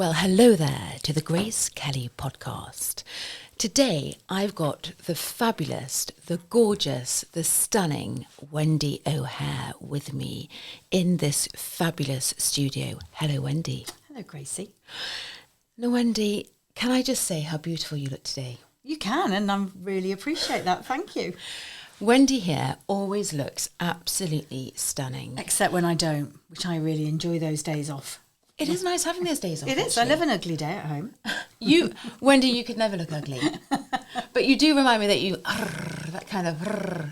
Well, hello there to the Grace Kelly podcast. Today, I've got the fabulous, the gorgeous, the stunning Wendy O'Hare with me in this fabulous studio. Hello, Wendy. Hello, Gracie. Now, Wendy, can I just say how beautiful you look today? You can, and I really appreciate that. Thank you. Wendy here always looks absolutely stunning. Except when I don't, which I really enjoy those days off. It is nice having those days off. It is. I live an ugly day at home. Wendy, you could never look ugly. But you do remind me that you, that kind of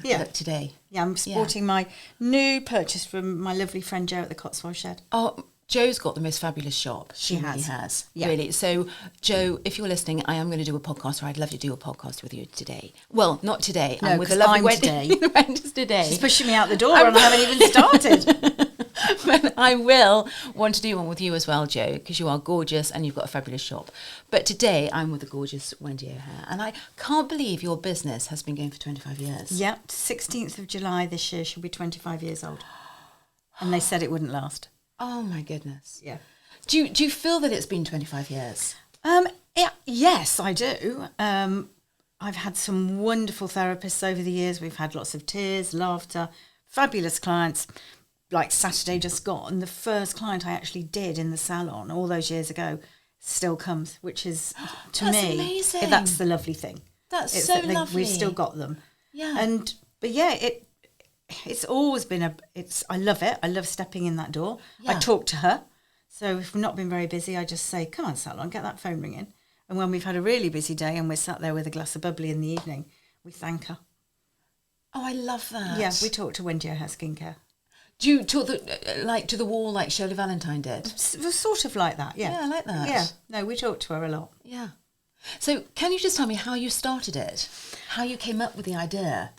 look today. Yeah, I'm sporting my new purchase from my lovely friend Jo at the Cotswold Shed. Oh, Jo's got the most fabulous shop. She really has. Yeah. Really. So, Jo, if you're listening, I am going to do a podcast, or I'd love to do a podcast with you today. Well, not today. No, with the lovely Wendy today. Wendy's today. She's pushing me out the door and I haven't even started. But I will want to do one with you as well, Jo, because you are gorgeous and you've got a fabulous shop. But today I'm with the gorgeous Wendy O'Hare, and I can't believe your business has been going for 25 years. Yep, 16th of July this year she'll be 25 years old. And they said it wouldn't last. Oh my goodness. Yeah. Do you feel that it's been 25 years? Yes, I do. I've had some wonderful therapists over the years. We've had lots of tears, laughter, fabulous clients. Like Saturday just gone, the first client I actually did in the salon all those years ago still comes, which is, to that's me, amazing. That's the lovely thing. That's so lovely. We've still got them. Yeah. But it's always been I love it. I love stepping in that door. Yeah. I talk to her. So if we've not been very busy, I just say, come on, salon, get that phone ringing. And when we've had a really busy day and we're sat there with a glass of bubbly in the evening, we thank her. Oh, I love that. Yeah, we talk to Wendy O'Hare Skincare. Do you talk to the wall like Shirley Valentine did? Sort of like that, yeah. Yeah, I like that. Yeah, no, we talk to her a lot. Yeah. So can you just tell me how you started it? How you came up with the idea?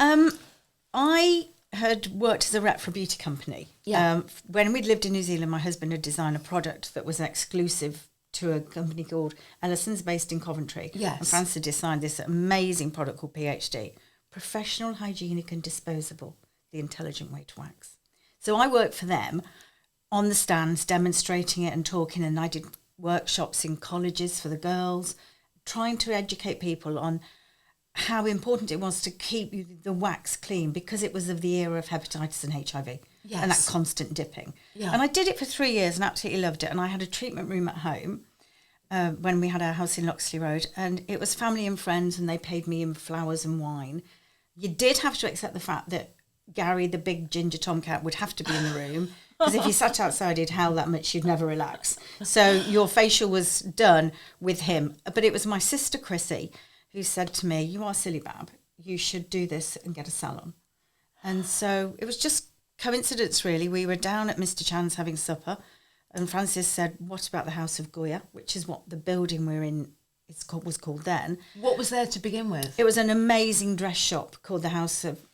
I had worked as a rep for a beauty company. Yeah. When we'd lived in New Zealand, my husband had designed a product that was exclusive to a company called Ellison's based in Coventry. Yes. And Francis had designed this amazing product called PhD, Professional, Hygienic and Disposable, the Intelligent Way to Wax. So I worked for them on the stands, demonstrating it and talking, and I did workshops in colleges for the girls, trying to educate people on how important it was to keep the wax clean, because it was of the era of hepatitis and HIV. Yes. And that constant dipping. Yeah. And I did it for 3 years and absolutely loved it. And I had a treatment room at home when we had our house in Loxley Road, and it was family and friends, and they paid me in flowers and wine. You did have to accept the fact that Gary, the big ginger tomcat, would have to be in the room, because if you sat outside, he'd howl that much, you'd never relax. So your facial was done with him. But it was my sister, Chrissy, who said to me, you are silly, Bab. You should do this and get a salon. And so it was just coincidence, really. We were down at Mr. Chan's having supper, and Francis said, what about the House of Goya, which is what the building we're in was called then. What was there to begin with? It was an amazing dress shop called the House of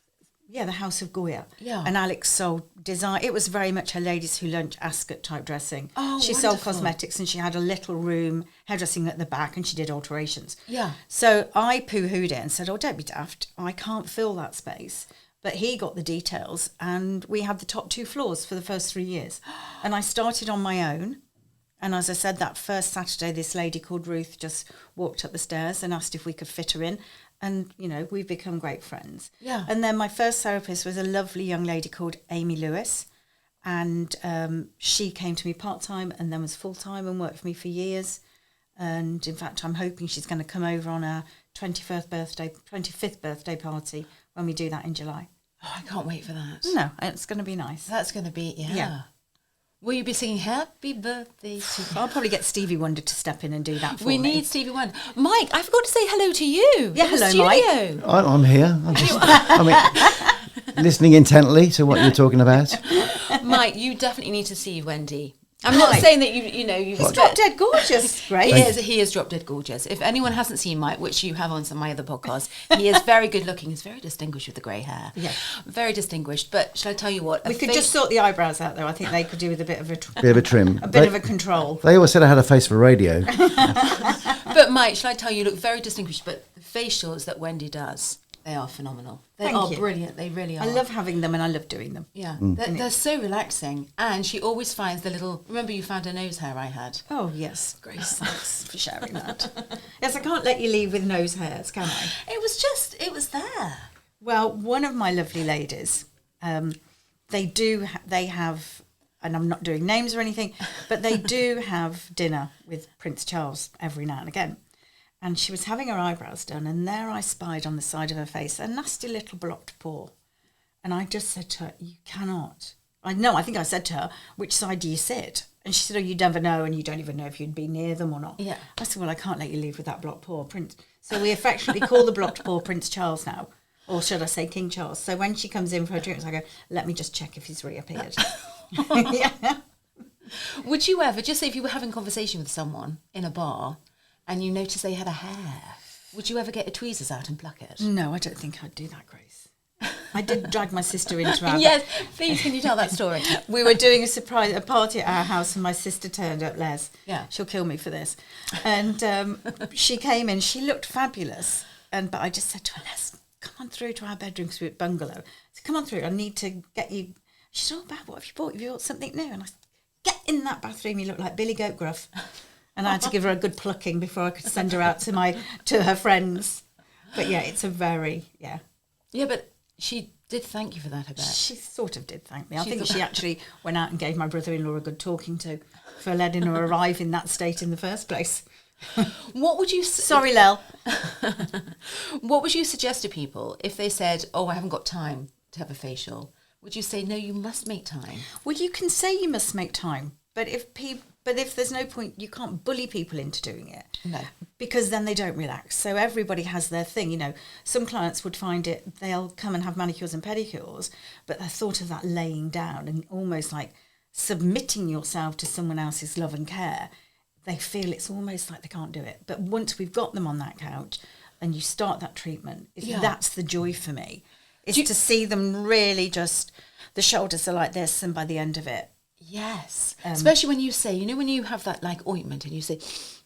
Goya. Yeah. And Alex sold design. It was very much a ladies who lunch Ascot type dressing. Oh, she wonderful. sold cosmetics, and she had a little room, hairdressing at the back, and she did alterations. Yeah. So I poo-hooed it and said, oh, don't be daft. I can't fill that space. But he got the details, and we had the top 2 floors for the first 3 years. And I started on my own. And as I said, that first Saturday, this lady called Ruth just walked up the stairs and asked if we could fit her in. And, we've become great friends. Yeah. And then my first therapist was a lovely young lady called Amy Lewis. And she came to me part-time and then was full-time and worked for me for years. And, in fact, I'm hoping she's going to come over on our 25th birthday party when we do that in July. Oh, I can't wait for that. No, it's going to be nice. That's going to be, yeah. Will you be singing Happy Birthday to me? I'll probably get Stevie Wonder to step in and do that for me. We need Stevie Wonder. Mike, I forgot to say hello to you. Yeah, hello, Mike. I'm here. Listening intently to what you're talking about. Mike, you definitely need to see Wendy. I'm not saying that you've He's drop dead gorgeous. Great. He is drop dead gorgeous. If anyone hasn't seen Mike, which you have on some of my other podcasts, he is very good looking. He's very distinguished with the grey hair. Yeah. Very distinguished. But shall I tell you what? We could just sort the eyebrows out, though. I think they could do with a bit of a trim. A bit of a control. They always said I had a face for radio. But Mike, shall I tell you, look very distinguished. But the facials that Wendy does, They are phenomenal. They Thank are you. brilliant. They really are. I love having them and I love doing them. Yeah, they're so relaxing. And she always finds the little... Remember you found a nose hair I had? Oh, yes, Grace, thanks for sharing that. Yes, I can't let you leave with nose hairs, can I? It was there. Well, one of my lovely ladies, they have, and I'm not doing names or anything, but they do have dinner with Prince Charles every now and again. And she was having her eyebrows done, and there I spied on the side of her face a nasty little blocked paw. And I just said to her, you cannot. I think I said to her, which side do you sit? And she said, oh, you never know, and you don't even know if you'd be near them or not. Yeah. I said, well, I can't let you leave with that blocked paw, Prince. So we affectionately call the blocked paw Prince Charles now. Or should I say King Charles? So when she comes in for her drinks, I go, let me just check if he's reappeared. Yeah. Would you ever, just say if you were having a conversation with someone in a bar and you noticed they had a hair, would you ever get your tweezers out and pluck it? No, I don't think I'd do that, Grace. I did drag my sister into our... Yes, please, can you tell that story? We were doing a party at our house and my sister turned up, Les. Yeah. She'll kill me for this. And she came in, she looked fabulous. But I just said to her, Les, come on through to our bedroom suite bungalow. So come on through, I need to get you... She said, oh, Bab, what have you bought? Have you bought something new? And I said, get in that bathroom, you look like Billy Goat Gruff. And I had to give her a good plucking before I could send her out to her friends. But yeah, it's a very, yeah. Yeah, but she did thank you for that, I bet. She sort of did thank me. I think she actually went out and gave my brother-in-law a good talking to for letting her arrive in that state in the first place. What would you... Sorry, Lel. What would you suggest to people if they said, oh, I haven't got time to have a facial? Would you say, no, you must make time? Well, you can say you must make time, but if there's no point, you can't bully people into doing it. No. Because then they don't relax. So everybody has their thing. You know, some clients would find it, they'll come and have manicures and pedicures, but the thought of that laying down and almost like submitting yourself to someone else's love and care, they feel it's almost like they can't do it. But once we've got them on that couch and you start that treatment, that's the joy for me. Is to see them really just, the shoulders are like this, and by the end of it. Yes. Especially when you say, you know, when you have that like ointment and you say,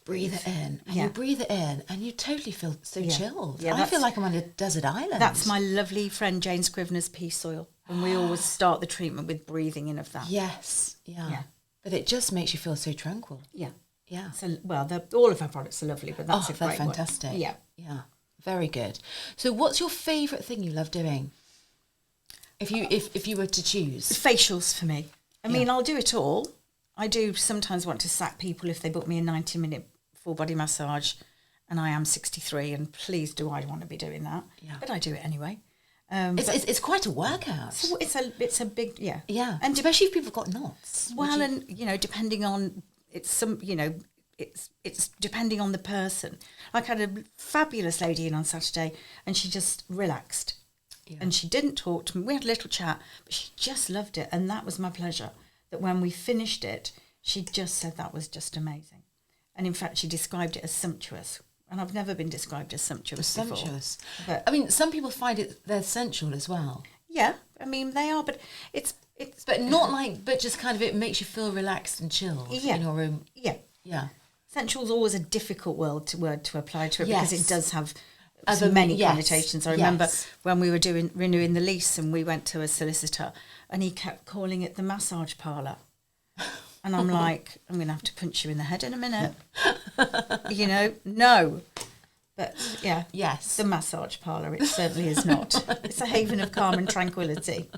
breathe it in, and you breathe it in, and you totally feel so chilled. Yeah, I feel like I'm on a desert island. That's my lovely friend Jane Scrivener's peace oil. And we always start the treatment with breathing in of that. Yes. Yeah. But it just makes you feel so tranquil. Yeah. Yeah. So, well, all of our products are lovely, but that's a great they're fantastic. one. Yeah. Yeah. Very good. So what's your favourite thing you love doing? If you were to choose? Facials for me. I mean, I'll do it all. I do sometimes want to sack people if they book me a 90-minute full body massage and I am 63 and please do I want to be doing that. Yeah. But I do it anyway. It's quite a workout. So it's a big, yeah. Yeah. And especially if people have got knots. Well, and, you know, depending on, it's depending on the person. Like I had a fabulous lady in on Saturday and she just relaxed. Yeah. And she didn't talk to me. We had a little chat, but she just loved it. And that was my pleasure, that when we finished it, she just said that was just amazing. And in fact, she described it as sumptuous. And I've never been described as sumptuous before. Sumptuous. But, I mean, some people find they're sensual as well. Yeah, I mean, they are, but it's... But not like, but just kind of, it makes you feel relaxed and chilled in your room. Yeah. Yeah. Sensual's always a difficult word to apply to it because it does have... Other many connotations. I remember when we were renewing the lease and we went to a solicitor and he kept calling it the massage parlour. And I'm like, I'm going to have to punch you in the head in a minute. You know, no. But yeah, yes, the massage parlour, it certainly is not. It's a haven of calm and tranquility.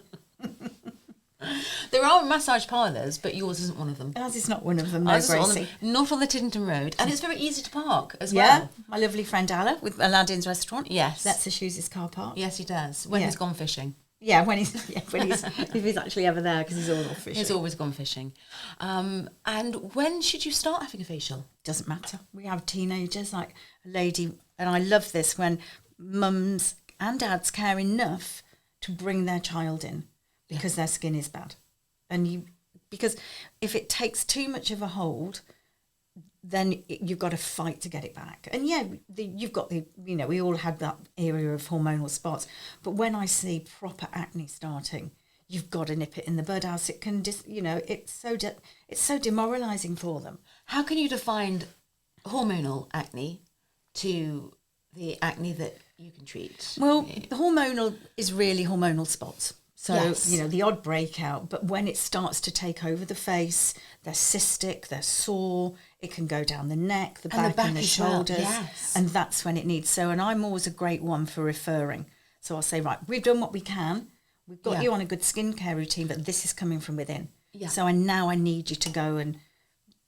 There are massage parlours, but yours isn't one of them. Ours is not one of them, no, Gracie. Not on the Tiddington Road. And it's very easy to park as well. Yeah, my lovely friend Alla with Aladdin's restaurant. Yes. Lets us use his car park. Yes, he does. When he's gone fishing. Yeah, if he's actually ever there, because he's always gone fishing. He's always gone fishing. And when should you start having a facial? Doesn't matter. We have teenagers, like a lady, and I love this when mums and dads care enough to bring their child in because their skin is bad. Because if it takes too much of a hold, then you've got to fight to get it back. And you've got we all had that area of hormonal spots. But when I see proper acne starting, you've got to nip it in the bud, else it can it's so demoralising for them. How can you define hormonal acne to the acne that you can treat. Well, the hormonal is really hormonal spots. So, Yes. the odd breakout, but when it starts to take over the face, they're cystic, they're sore, it can go down the neck, the back and the as well, shoulders. yes. And that's when it needs. So, and I'm always a great one for referring. So I'll say, right, we've done what we can. We've got you on a good skincare routine, but this is coming from within. Yeah. So I need you to go and,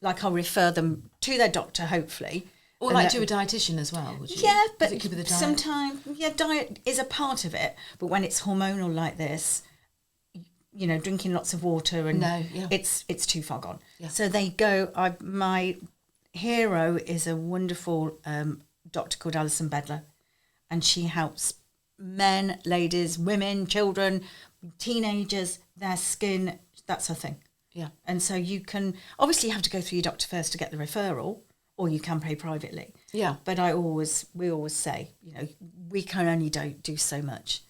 I'll refer them to their doctor, hopefully. Or And to a dietitian as well, would you? yeah, but Does it keep with the diet? sometimes, diet is a part of it. But when it's hormonal like this, drinking lots of water and it's too far gone. Yeah. So they go. My hero is a wonderful doctor called Alison Bedler, and she helps men, ladies, women, children, teenagers, their skin. That's her thing. Yeah. And so you can obviously have to go through your doctor first to get the referral, or you can pay privately. Yeah. But we always say, we can only do so much.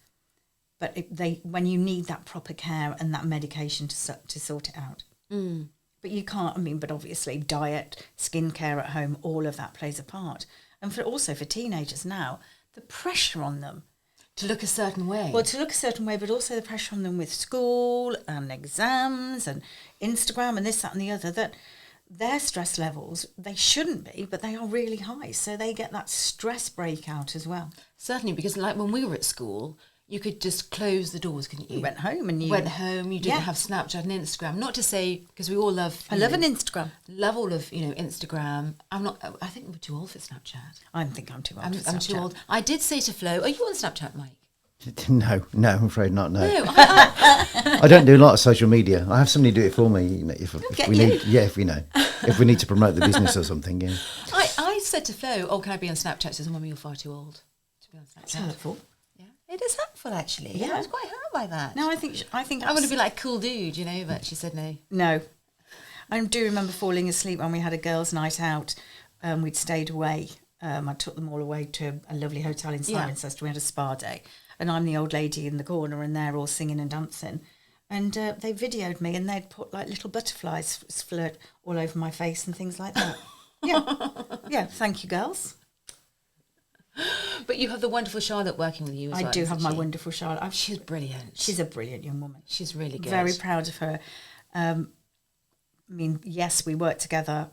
But when you need that proper care and that medication to sort it out. Mm. But you can't, but obviously diet, skincare at home, all of that plays a part. And also for teenagers now, the pressure on them. To look a certain way. Well, to look a certain way, but also the pressure on them with school and exams and Instagram and this, that and the other, that their stress levels, they shouldn't be, but they are really high. So they get that stress breakout as well. Certainly, because like when we were at school, you could just close the doors, couldn't you? You went home and you didn't have Snapchat and Instagram. Not to say, because we all love... I love an Instagram. Love all of, Instagram. I think we're too old for Snapchat. I think I'm too old for Snapchat. I'm too old. I did say to Flo, are you on Snapchat, Mike? No, I'm afraid not. No, No, I don't do a lot of social media. I have somebody do it for me. If we need, if we need to promote the business or something. Yeah. I said to Flo, "Oh, can I be on Snapchat?" She says, "Mummy, you're far too old to be on Snapchat." It's hurtful. Yeah, it is hurtful actually. Yeah. I was quite hurt by that. No, I think I want to be like a cool dude, but she said no. No. I do remember falling asleep when we had a girls' night out. We'd stayed away. I took them all away to a lovely hotel in Cirencester. We had a spa day. And I'm the old lady in the corner and they're all singing and dancing. And they videoed me and they'd put like little butterflies flirt all over my face and things like that. Yeah, thank you, girls. But you have the wonderful Charlotte working with you as well. I do have my she? wonderful Charlotte. She's brilliant. She's a brilliant young woman. She's really good. Very proud of her. Yes, we worked together,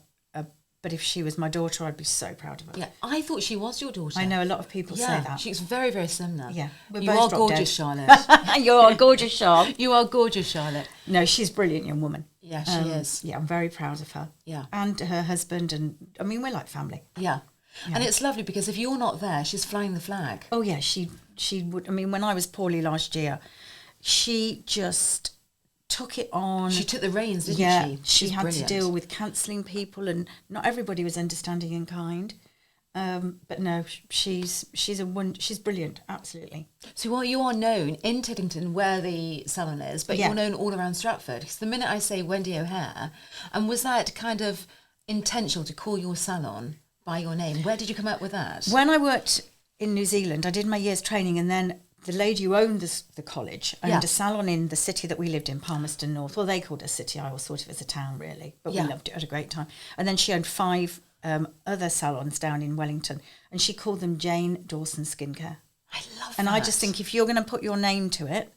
but if she was my daughter, I'd be so proud of her. Yeah, I thought she was your daughter. I know a lot of people say that. She's very, very similar. Yeah, you are gorgeous, Charlotte. You're gorgeous, Charlotte. You are gorgeous, Charlotte. No, she's a brilliant young woman. Yeah, she is. Yeah, I'm very proud of her. Yeah. And her husband, and we're like family. Yeah. And it's lovely because if you're not there, she's flying the flag. Oh, yeah, she would. When I was poorly last year, she just took it on. She took the reins, didn't she? She had brilliant. to deal with cancelling people, and not everybody was understanding and kind. But no, she's brilliant, absolutely. So while you are known in Tiddington, where the salon is, but you're known all around Stratford. Because the minute I say Wendy O'Hare, and was that kind of intentional to call your salon by your name? Where did you come up with that? When I worked in New Zealand, I did my year's training, and then the lady who owned the college owned a salon in the city that we lived in, Palmerston North. Well, they called it a city. I always thought of it as a town, really. But we loved it, had a great time. And then she owned 5 other salons down in Wellington, and she called them Jane Dawson Skincare. I love and that. I just think if you're going to put your name to it,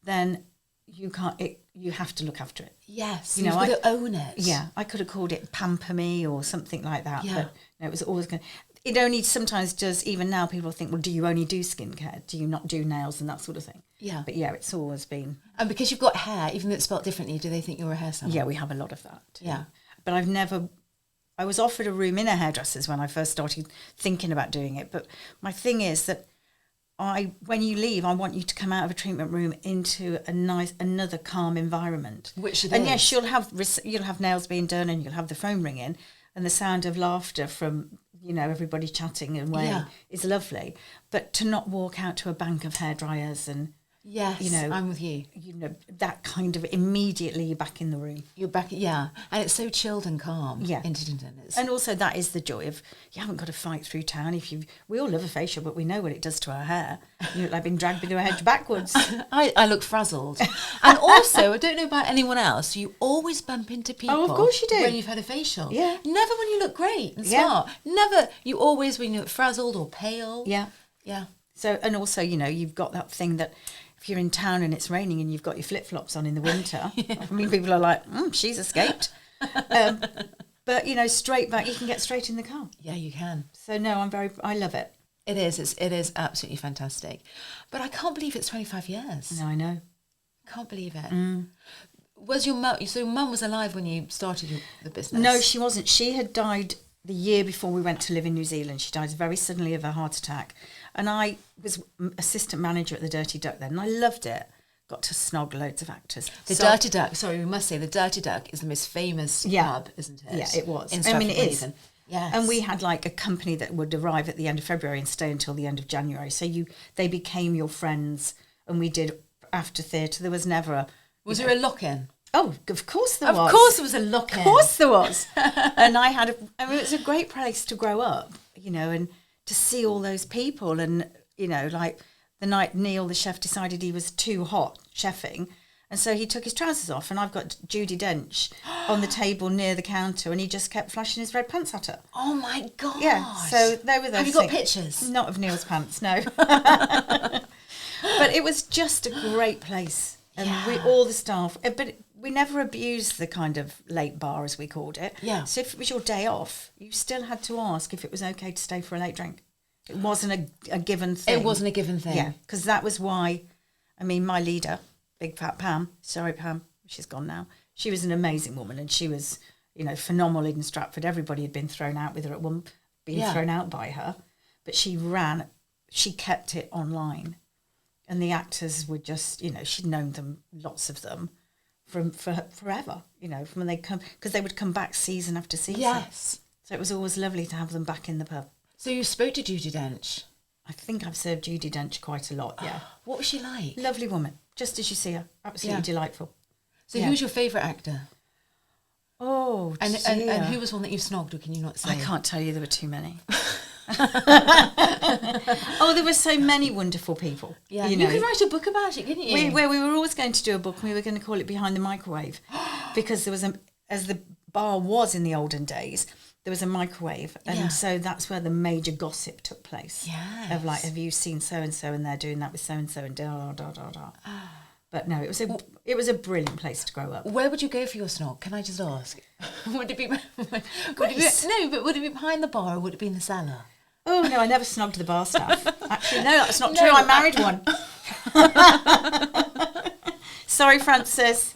then you can't. You have to look after it. Yes, you've got to own it. Yeah, I could have called it Pamper Me or something like that. Yeah. But no, it was always going. It only sometimes does. Even now, people think, well, do you only do skincare? Do you not do nails and that sort of thing? Yeah. But yeah, it's always been. And because you've got hair, even though it's spelled differently, do they think you're a hair salon? Yeah, we have a lot of that. Too. Yeah. But I've never. I was offered a room in a hairdresser's when I first started thinking about doing it. But my thing is that when you leave, I want you to come out of a treatment room into another calm environment. Which it and is. yes, you'll have nails being done and you'll have the phone ringing and the sound of laughter from everybody chatting away is lovely. But to not walk out to a bank of hairdryers and I'm with you. That kind of immediately you're back in the room. You're back, and it's so chilled and calm. Yeah, in Tiddington. And also that is the joy of you haven't got to fight through town. We all love a facial, but we know what it does to our hair. You look like being dragged through a hedge backwards. I look frazzled, and also I don't know about anyone else. You always bump into people. Oh, of course you do. When you've had a facial. Yeah. Never when you look great and smart. Never. You always when you look frazzled or pale. Yeah. Yeah. So, and also, you know, you've got that thing that if you're in town and it's raining and you've got your flip-flops on in the winter, I mean, people are like, she's escaped. But, you know, straight back, you can get straight in the car. Yeah, you can. So, no, I love it. It is. It is absolutely fantastic. But I can't believe it's 25 years. No, I know. Can't believe it. Was your mum, so your mum was alive when you started the business? No, she wasn't. She had died the year before we went to live in New Zealand. She died very suddenly of a heart attack. And I was assistant manager at the Dirty Duck then, and I loved it. Got to snog loads of actors. The Dirty Duck, sorry, we must say, the Dirty Duck is the most famous pub, isn't it? Yeah, it was. In I mean, it is. Stratford-on-Avon. Yes. And we had like a company that would arrive at the end of February and stay until the end of January. So they became your friends, and we did after theatre. There was never a... Was there a lock-in? Oh, of course there was. Of course there was a lock-in. Of course there was. And I mean, it was a great place to grow up, you know, and to see all those people. And, you know, like the night Neil, the chef, decided he was too hot chefing. And so he took his trousers off, and I've got Judi Dench on the table near the counter, and he just kept flashing his red pants at her. Oh, my God. Yeah, so they were those Have you got pictures? Not of Neil's pants, no. But it was just a great place. And all the staff, but we never abused the kind of late bar, as we called it. Yeah. So if it was your day off, you still had to ask if it was okay to stay for a late drink. It wasn't a given thing. It wasn't a given thing. Yeah, because that was why, I mean, my leader, Big Fat Pam, sorry Pam, she's gone now, she was an amazing woman, and she was, you know, phenomenal in Stratford. Everybody had been thrown out with her at one, thrown out by her, but she kept it online. And the actors were just, you know, she'd known them, lots of them, for forever, you know, from when they come, because they would come back season after season. Yes. So it was always lovely to have them back in the pub. So you spoke to Judi Dench? I think I've served Judi Dench quite a lot, yeah. What was she like? Lovely woman, just as you see her, absolutely delightful. So who's your favourite actor? Oh, and who was one that you snogged, or can you not say? I can't tell you, there were too many. There were so many wonderful people. Yeah, you could write a book about it, couldn't you? We were always going to do a book, and we were going to call it Behind the Microwave, because there was as the bar was in the olden days, there was a microwave, and so that's where the major gossip took place. Yes. Of like, have you seen so and so, and they're doing that with so and so, and da da da da. But no, it was a brilliant place to grow up. Where would you go for your snog? Can I just ask? Would it be behind the bar, or would it be in the cellar? Oh no, I never snogged the bar staff. Actually, no, that's not true. I married one. Sorry, Francis.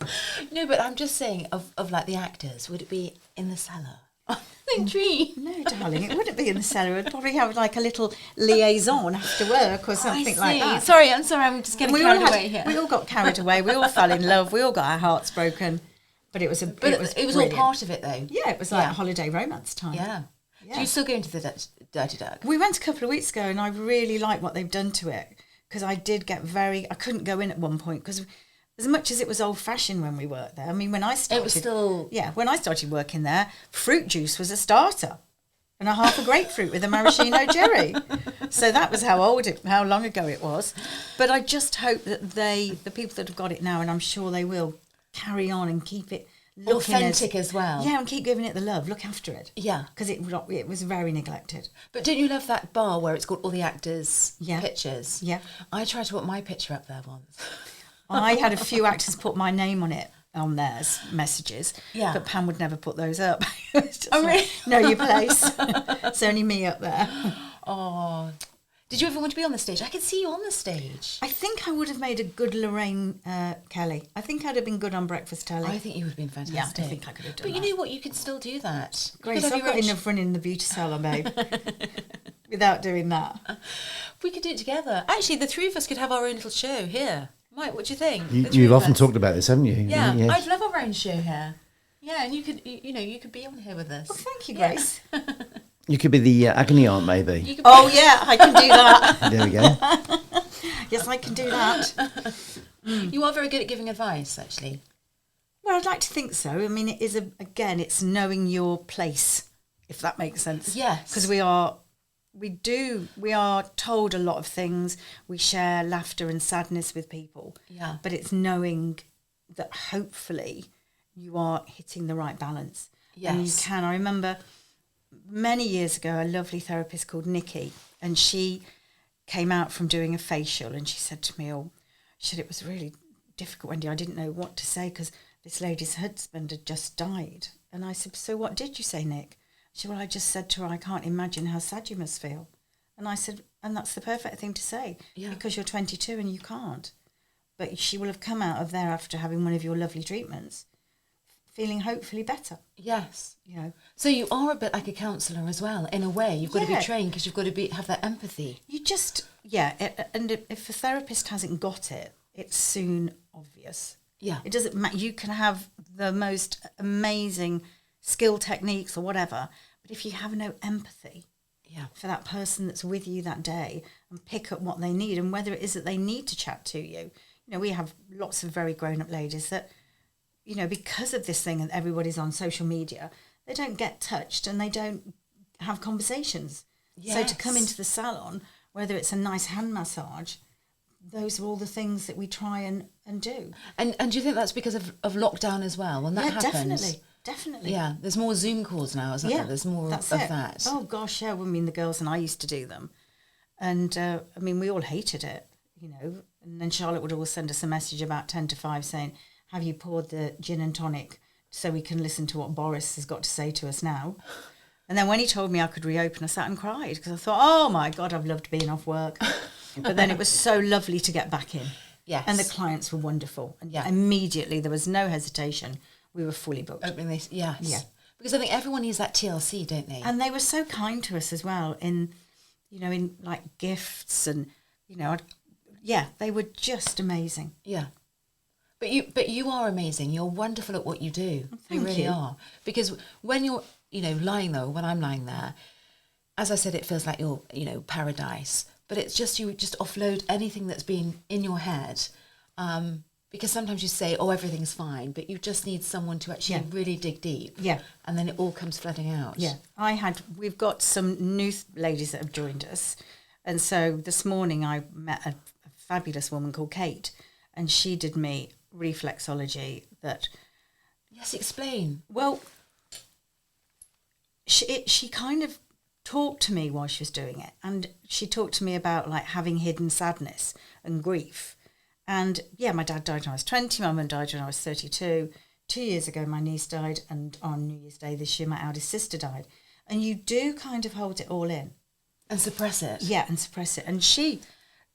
No, but I'm just saying of like the actors. Would it be in the cellar? No, darling, it wouldn't be in the cellar. We'd probably have like a little liaison after work or something like that. Sorry, I'm just getting carried away here. We all got carried away. We all fell in love. We all got our hearts broken. But it was all part of it, though. Yeah, it was like holiday romance time. Yeah. Do you still go into the Dirty Duck? We went a couple of weeks ago, and I really like what they've done to it, because I did get I couldn't go in at one point, because as much as it was old-fashioned when we worked there, I mean, when I started... It was still... Yeah, when I started working there, fruit juice was a starter, and a half a grapefruit with a maraschino cherry. So that was how long ago it was. But I just hope that the people that have got it now, and I'm sure they will, carry on and keep it authentic as well. Yeah, and keep giving it the love. Look after it. Yeah. Because it was very neglected. But don't you love that bar where it's got all the actors' pictures? Yeah. I tried to put my picture up there once. I had a few actors put my name on it, on theirs messages. Yeah. But Pam would never put those up. Oh, really? Know your place. It's only me up there. Oh. Did you ever want to be on the stage? I could see you on the stage. I think I would have made a good Lorraine Kelly. I think I'd have been good on breakfast telly. I think you would have been fantastic. Yeah, I think I could have done that. But you know what? You could still do that. Grace, I've got enough running in the beauty salon, babe. Without doing that. We could do it together. Actually, the three of us could have our own little show here. Mike, what do you think? You've often talked about this, haven't you? Yeah, I'd love our own show here. Yeah, and you could be on here with us. Well, thank you, Grace. Yeah. You could be the agony aunt, maybe. Oh, yeah, I can do that. There we go. Yes, I can do that. You are very good at giving advice, actually. Well, I'd like to think so. I mean, it's knowing your place, if that makes sense. Yes. Because we are told a lot of things. We share laughter and sadness with people. Yeah. But it's knowing that hopefully you are hitting the right balance. Yes. And you can. I remember many years ago, a lovely therapist called Nikki, and she came out from doing a facial, and she said to me, she said, it was really difficult, Wendy. I didn't know what to say because this lady's husband had just died. And I said, so what did you say, Nick? She said, well, I just said to her, I can't imagine how sad you must feel. And I said, and that's the perfect thing to say, because you're 22 and you can't. But she will have come out of there after having one of your lovely treatments, feeling hopefully better. Yes. You know. So you are a bit like a counsellor as well, in a way. You've got to be trained because you've got to have that empathy. You just, and if a therapist hasn't got it, it's soon obvious. Yeah. It doesn't matter. You can have the most amazing skill techniques or whatever, but if you have no empathy for that person that's with you that day and pick up what they need and whether it is that they need to chat to you. You know, we have lots of very grown-up ladies that, you know, because of this thing and everybody's on social media, they don't get touched and they don't have conversations. Yes. So to come into the salon, whether it's a nice hand massage, those are all the things that we try and do. And do you think that's because of lockdown as well? When that happens? Definitely. Yeah, there's more Zoom calls now, isn't there? There's more of that. Oh, gosh, yeah. I mean, the girls and I used to do them. And, I mean, we all hated it, you know. And then Charlotte would always send us a message about 10 to 5 saying, have you poured the gin and tonic so we can listen to what Boris has got to say to us now? And then when he told me I could reopen, I sat and cried because I thought, oh, my God, I've loved being off work. But then it was so lovely to get back in. Yes. And the clients were wonderful. And immediately, there was no hesitation. We were fully booked. Opening this, yes. Yeah. Because I think everyone needs that TLC, don't they? And they were so kind to us as well in, you know, in like gifts and, you know, they were just amazing. Yeah. But you are amazing. You're wonderful at what you do. Thank you really you. are. Because when you're, you know, lying there, when I'm lying there, as I said, it feels like you're, you know, paradise. But it's just, you just offload anything that's been in your head. Because sometimes you say, oh, everything's fine, but you just need someone to actually really dig deep. Yeah. And then it all comes flooding out. Yeah. We've got some new ladies that have joined us. And so this morning I met a fabulous woman called Kate, and she did me reflexology that... Yes, explain. Well, she kind of talked to me while she was doing it, and she talked to me about like having hidden sadness and grief. And my dad died when I was 20, my mum died when I was 32. 2 years ago my niece died, and on New Year's Day this year my eldest sister died. And you do kind of hold it all in. And suppress it. Yeah, and suppress it. And she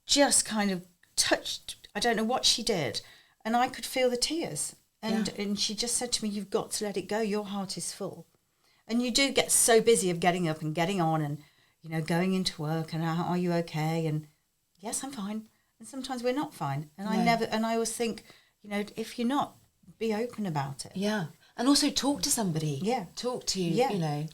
just kind of touched, I don't know what she did, and I could feel the tears. And she just said to me, you've got to let it go, your heart is full. And you do get so busy of getting up and getting on and, you know, going into work and are you okay? And yes, I'm fine. And sometimes we're not fine. And I always think, you know, if you're not, be open about it. Yeah. And also talk to somebody. Yeah. Talk to, you know.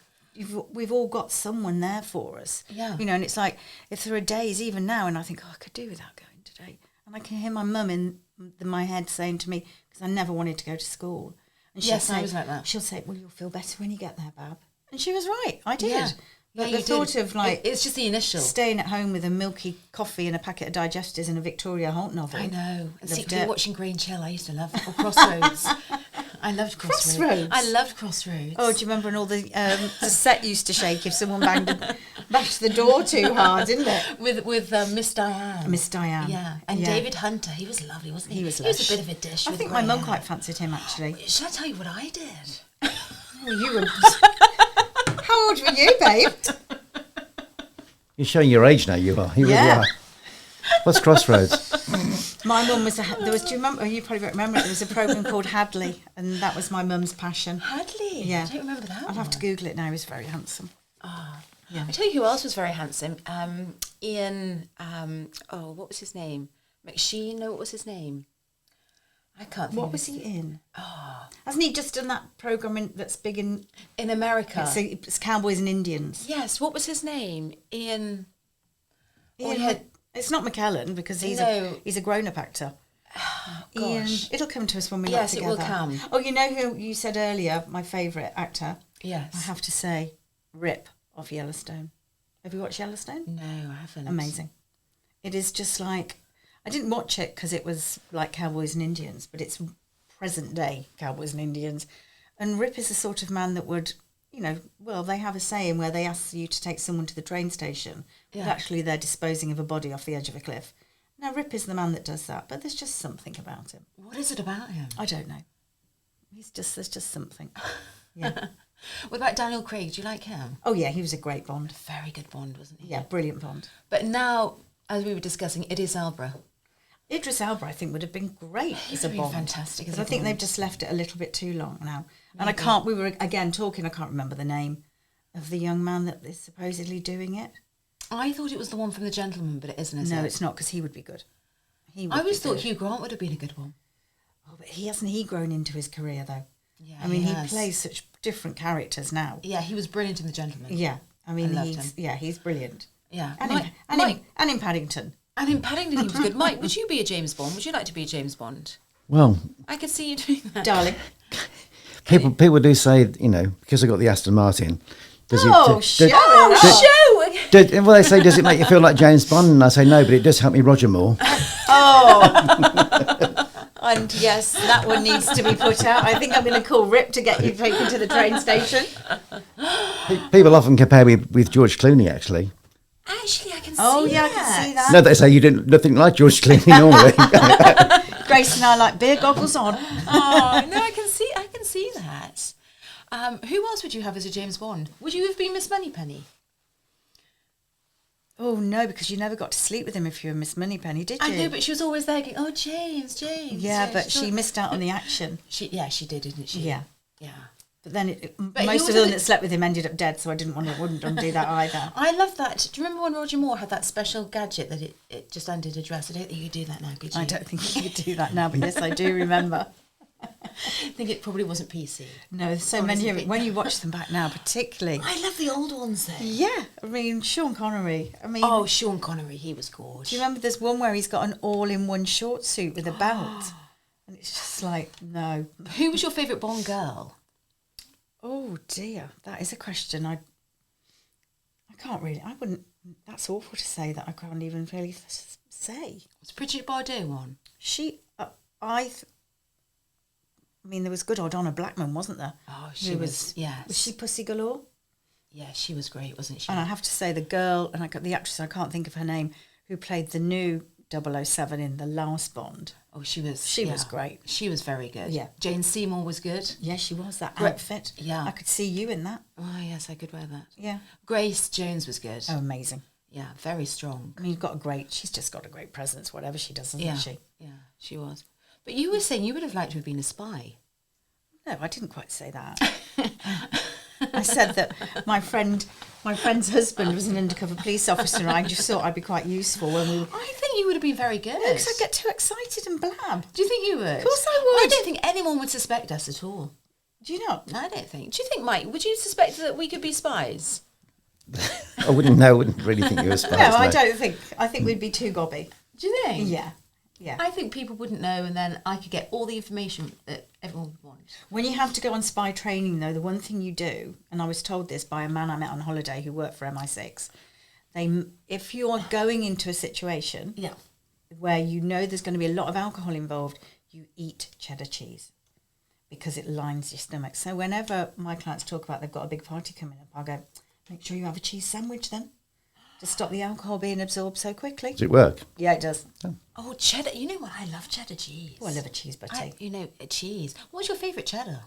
We've all got someone there for us. Yeah. You know, and it's like, if there are days, even now, and I think, I could do without going today. And I can hear my mum in my head saying to me, because I never wanted to go to school. And she'll say, I was like that. She'll say, well, you'll feel better when you get there, Bab. And she was right. I did. Yeah. But the thought of like... It's just the initial. Staying at home with a milky coffee and a packet of digestives and a Victoria Holt novel. I know. And secretly it. watching Green Chill, I used to love. Or Crossroads. I loved Crossroads. I loved Crossroads. Oh, do you remember when all the set used to shake if someone banged the door too hard, didn't it? With Miss Diane. Miss Diane. Yeah. And David Hunter, he was lovely, wasn't he? He was He was a bit of a dish. I think my mum quite fancied him, actually. Should I tell you what I did? Oh, you were... How old were you, babe? You're showing your age now, you are. You really are. What's Crossroads? My mum was... do you remember? You probably won't remember it. There was a programme called Hadley, and that was my mum's passion. Hadley? Yeah. I don't remember that I'll have to Google it now. He was very handsome. Oh. Yeah. I tell you who else was very handsome. Ian... what was his name? McSheen? No, what was his name? I can't think. What was he in? Oh. Hasn't he just done that programme that's big in America? It's Cowboys and Indians. Yes. What was his name? Ian. It's not McKellen because he's a grown-up actor. Oh, Ian, gosh. it'll come to us when we Yes, look it together. will come. Oh, you know who you said earlier? My favourite actor. Yes. I have to say, Rip off Yellowstone. Have you watched Yellowstone? No, I haven't. Amazing. It is just like... I didn't watch it because it was like Cowboys and Indians, but it's present day Cowboys and Indians. And Rip is the sort of man that would, well, they have a saying where they ask you to take someone to the train station, but actually they're disposing of a body off the edge of a cliff. Now, Rip is the man that does that, but there's just something about him. What is it about him? I don't know. There's just something. Yeah. What about Daniel Craig? Do you like him? Oh, yeah, he was a great Bond. Very good Bond, wasn't he? Yeah, brilliant Bond. But now, as we were discussing, Idris Elba. Idris Elba, I think, would have been great as a Bond. Fantastic as but a I think Bond. they've just left it a little bit too long now. And we were, again, talking, I can't remember the name of the young man that is supposedly doing it. I thought it was the one from The Gentleman, but it isn't, is it? No, it's not, because he would be good. I always thought Hugh Grant would have been a good one. Oh, but hasn't he grown into his career, though? Yeah, I mean, he has. plays such different characters now. Yeah, he was brilliant in The Gentleman. Yeah, I mean, loved him. he's brilliant. Yeah. And, in Paddington. And in Paddington, he was good. Mike, would you be a James Bond? Would you like to be a James Bond? Well, I could see you doing that. Darling. people do say, because I got the Aston Martin. Sharon! Well, they say, does it make you feel like James Bond? And I say no, but it does help me Roger Moore. Oh. And yes, that one needs to be put out. I think I'm going to call Rip to get you taken to the train station. People often compare me with George Clooney, actually. Actually, I can see Oh, yeah, that. I can see that. No, they say you didn't nothing like George Clooney normally. Grace and I like beer goggles on. Oh, no, I can see that. Who else would you have as a James Bond? Would you have been Miss Moneypenny? Oh, no, because you never got to sleep with him if you were Miss Moneypenny, did you? I know, but she was always there going, oh, James. Yeah, James. but she missed out on the action. She did, didn't she? Yeah. Yeah. But then he most was of them a- that slept with him ended up dead, so I wouldn't undo that either. I love that. Do you remember when Roger Moore had that special gadget that it just undid a dress? I don't think you could do that now, could you? I don't think you could do that now, but yes, I do remember. I think it probably wasn't PC. No, there's so many of it. When you watch them back now, particularly. I love the old ones though. Yeah, I mean, Sean Connery. I mean, Oh, Sean Connery, he was gorgeous. do you remember there's one where he's got an all-in-one short suit with a belt? And it's just like, no. Who was your favourite Bond girl? Oh, dear. That is a question I can't really, I wouldn't, that's awful to say that I can't even really say. Was Bridget Bardot one? I mean, there was good old Donna Blackman, wasn't there? Oh, she Who was, yes. Was she Pussy Galore? Yeah, she was great, wasn't she? And I have to say, the girl, and the actress, I can't think of her name, who played the new 007 in the last Bond. Oh, she was great. She was very good. Yeah. Jane Seymour was good. Yeah, she was. That Great. outfit. Yeah. I could see you in that. Oh, yes, I could wear that. Yeah. Grace Jones was good. Oh, amazing. Yeah, very strong. I mean, she's just got a great presence, whatever she does, doesn't Yeah, she? yeah, she was. But you were saying you would have liked to have been a spy. No, I didn't quite say that. I said that my friend's husband was an undercover police officer, and I just thought I'd be quite useful when we were... I think you would have been very good. No, because I get too excited and blab. Do you think you would? Of course I would. I don't think anyone would suspect us at all. Do you not? No, I don't think. Do you think, Mike, would you suspect that we could be spies? I wouldn't really think you were spies. No, I don't think. I think we'd be too gobby. Do you think? Yeah. Yeah. I think people wouldn't know, and then I could get all the information that everyone would want. When you have to go on spy training, though, the one thing you do, and I was told this by a man I met on holiday who worked for MI6, if you're going into a situation Yeah. where you know there's going to be a lot of alcohol involved, you eat cheddar cheese because it lines your stomach. So whenever my clients talk about they've got a big party coming up, I'll go, make sure you have a cheese sandwich then to stop the alcohol being absorbed so quickly. Does it work? Yeah, it does. Oh, cheddar. You know what? I love cheddar cheese. Oh, I love a cheese butty. Cheese. What's your favourite cheddar?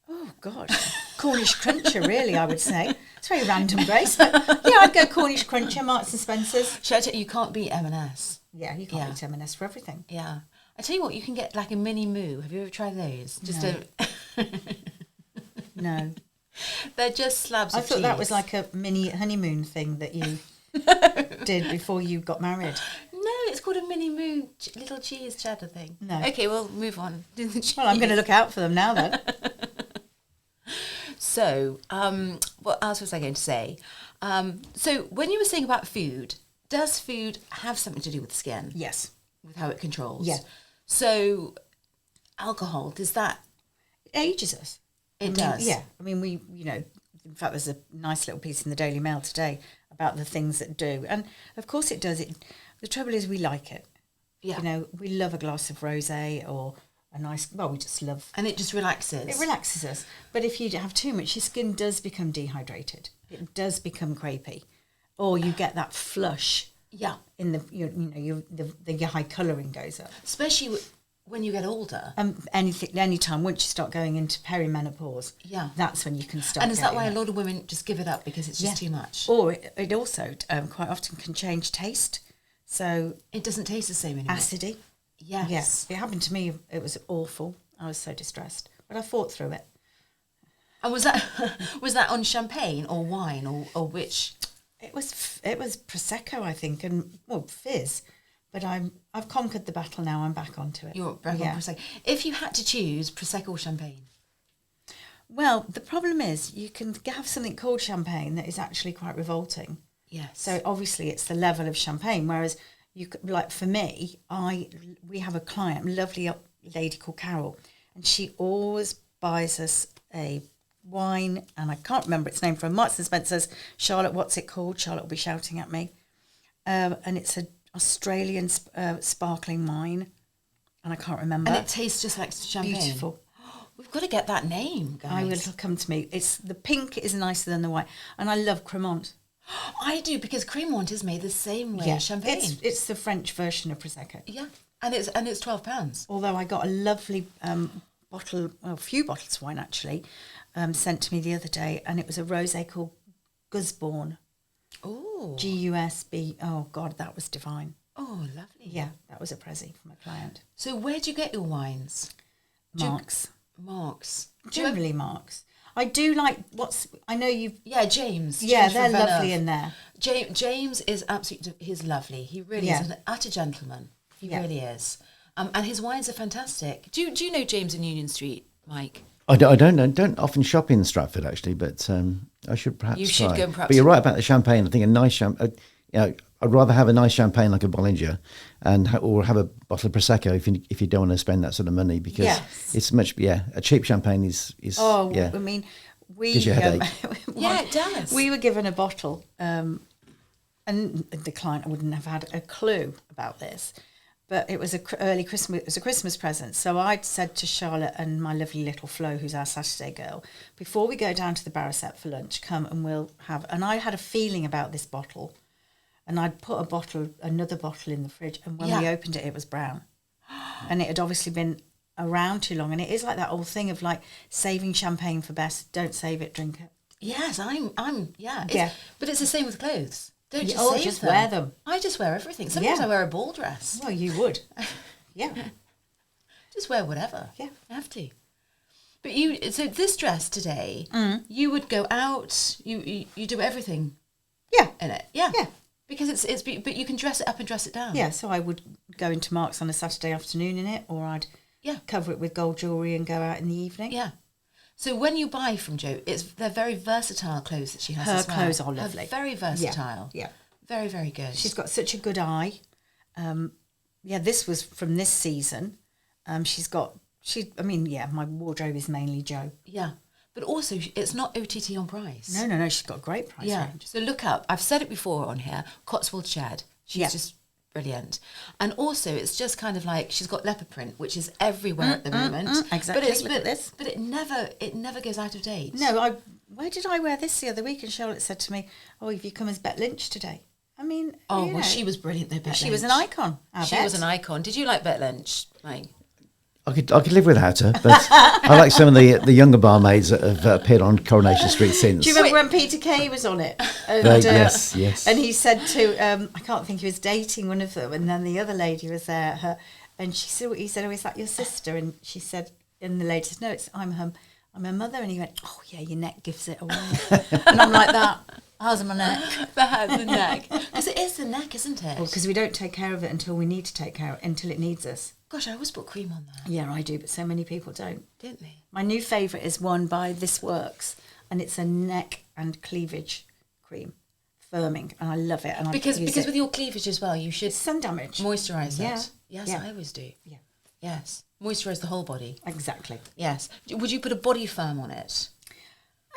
Oh, God. Cornish cruncher, really, I would say. It's very random, Grace. But yeah, I'd go Cornish cruncher, Marks and Spencer's. Cheddar, you can't beat M&S. Yeah, you can't eat M&S for everything. Yeah. I tell you what, you can get like a mini moo. Have you ever tried those? No. They're just slabs of cheese. I thought that was like a mini honeymoon thing that you did before you got married. No, it's called a mini moo little cheese cheddar thing. No. Okay, we'll move on. Well, I'm going to look out for them now then. So, what else was I going to say? So, when you were saying about food, does food have something to do with skin? Yes. With how it controls? Yeah. So, alcohol, does that... It ages us. It does? Yeah. I mean, in fact, there's a nice little piece in the Daily Mail today about the things that do. And, of course, it does. The trouble is we like it. Yeah. We love a glass of rosé or a nice, well, we just love. And it just relaxes. It relaxes us. But if you have too much, your skin does become dehydrated. It does become crepey. Or you get that flush. Yeah. In the, your high colouring goes up. Especially when you get older. Anytime, once you start going into perimenopause, that's when you can start. And is that why a lot of women just give it up because it's just too much? Or it also quite often can change taste. So it doesn't taste the same anymore. Acidy. Yes. Yes. It happened to me. It was awful. I was so distressed. But I fought through it. And was that on champagne or wine or which? It was Prosecco, I think, and fizz. But I've conquered the battle now. I'm back onto it. You're back on Prosecco. If you had to choose Prosecco or champagne? Well, the problem is you can have something called champagne that is actually quite revolting. Yes. So obviously it's the level of champagne, whereas like for me, we have a client, a lovely lady called Carol, and she always buys us a wine, and I can't remember its name, from Marks and Spencer's. Charlotte, what's it called? Charlotte will be shouting at me. And it's an Australian sparkling wine, and I can't remember. And it tastes just like champagne. Beautiful. We've got to get that name, guys. It'll come to me. It's the pink is nicer than the white, and I love Cremant. I do, because Cremant is made the same way as champagne. It's the French version of Prosecco. Yeah, and it's £12. Although I got a lovely a few bottles of wine actually, sent to me the other day, and it was a rosé called Gusborne. Oh. Gusb. Oh God, that was divine. Oh, lovely. Yeah, that was a prezi from a client. So where do you get your wines? Marks. Marks. Generally Marks. I do like I know you've... Yeah, James. Yeah, James they're lovely in there. James is absolutely... He's lovely. He really is an utter gentleman. He really is. And his wines are fantastic. Do you know James in Union Street, Mike? I don't often shop in Stratford, actually, but I should perhaps You should try. go and perhaps... But you're right about the champagne. I think a nice champagne... I'd rather have a nice champagne like a Bollinger or have a bottle of Prosecco if you don't want to spend that sort of money, because it's much... Yeah, a cheap champagne is I mean, gives you a headache. Yeah, it does. We were given a bottle, and the client wouldn't have had a clue about this, but it was early Christmas. It was a Christmas present. So I'd said to Charlotte and my lovely little Flo, who's our Saturday girl, before we go down to the Barrowset for lunch, come and we'll have... And I had a feeling about this bottle, and I'd put another bottle in the fridge, and when we opened it, it was brown. And it had obviously been around too long. And it is like that old thing of like saving champagne for best. Don't save it, drink it. Yes, yeah. Yeah. But it's the same with clothes. Don't just save just them. wear them. I just wear everything. Sometimes I wear a ball dress. Well, you would. Yeah. Just wear whatever. Yeah. You have to. But so this dress today, you would go out, you do everything in it. Yeah. Yeah. Because but you can dress it up and dress it down. Yeah, so I would go into Marks on a Saturday afternoon in it, or I'd cover it with gold jewellery and go out in the evening. Yeah. So when you buy from Jo, they're very versatile clothes that she has Her as well. clothes are lovely. They're very versatile. Yeah. Very, very good. She's got such a good eye. This was from this season. My wardrobe is mainly Jo. Yeah. But also, it's not OTT on price. No, she's got a great price range. So look up, I've said it before on here, Cotswold Shad. She's just brilliant. And also, it's just kind of like, she's got leopard print, which is everywhere at the moment. Exactly, But look at this. But it never goes out of date. No, where did I wear this the other week? And Charlotte said to me, "Oh, have you come as Bet Lynch today?" I mean, she was brilliant though, Bet Lynch. She was an icon. She was an icon. Did you like Bet Lynch, Mike? I could live without her, but I like some of the younger barmaids that have appeared on Coronation Street since. Do you remember when Peter Kay was on it? And, yes. And he said to, I can't think he was dating one of them, and then the other lady was there, and he said, "Oh, is that your sister?" And she said, and the lady said, "No, I'm her mother." And he went, "Oh yeah, your neck gives it away." And I'm like that. How's my neck? The neck. Because it is the neck, isn't it? Well, because we don't take care of it until we need to take care of it, until it needs us. Gosh, I always put cream on that. Yeah, I do, but so many people don't. Didn't they? My new favourite is one by This Works, and it's a neck and cleavage cream, firming, and I love it. And because with your cleavage as well, you should sun damage moisturise it. Yes, yeah. I always do. Yeah. Yes, moisturise the whole body. Exactly. Yes. Would you put a body firm on it?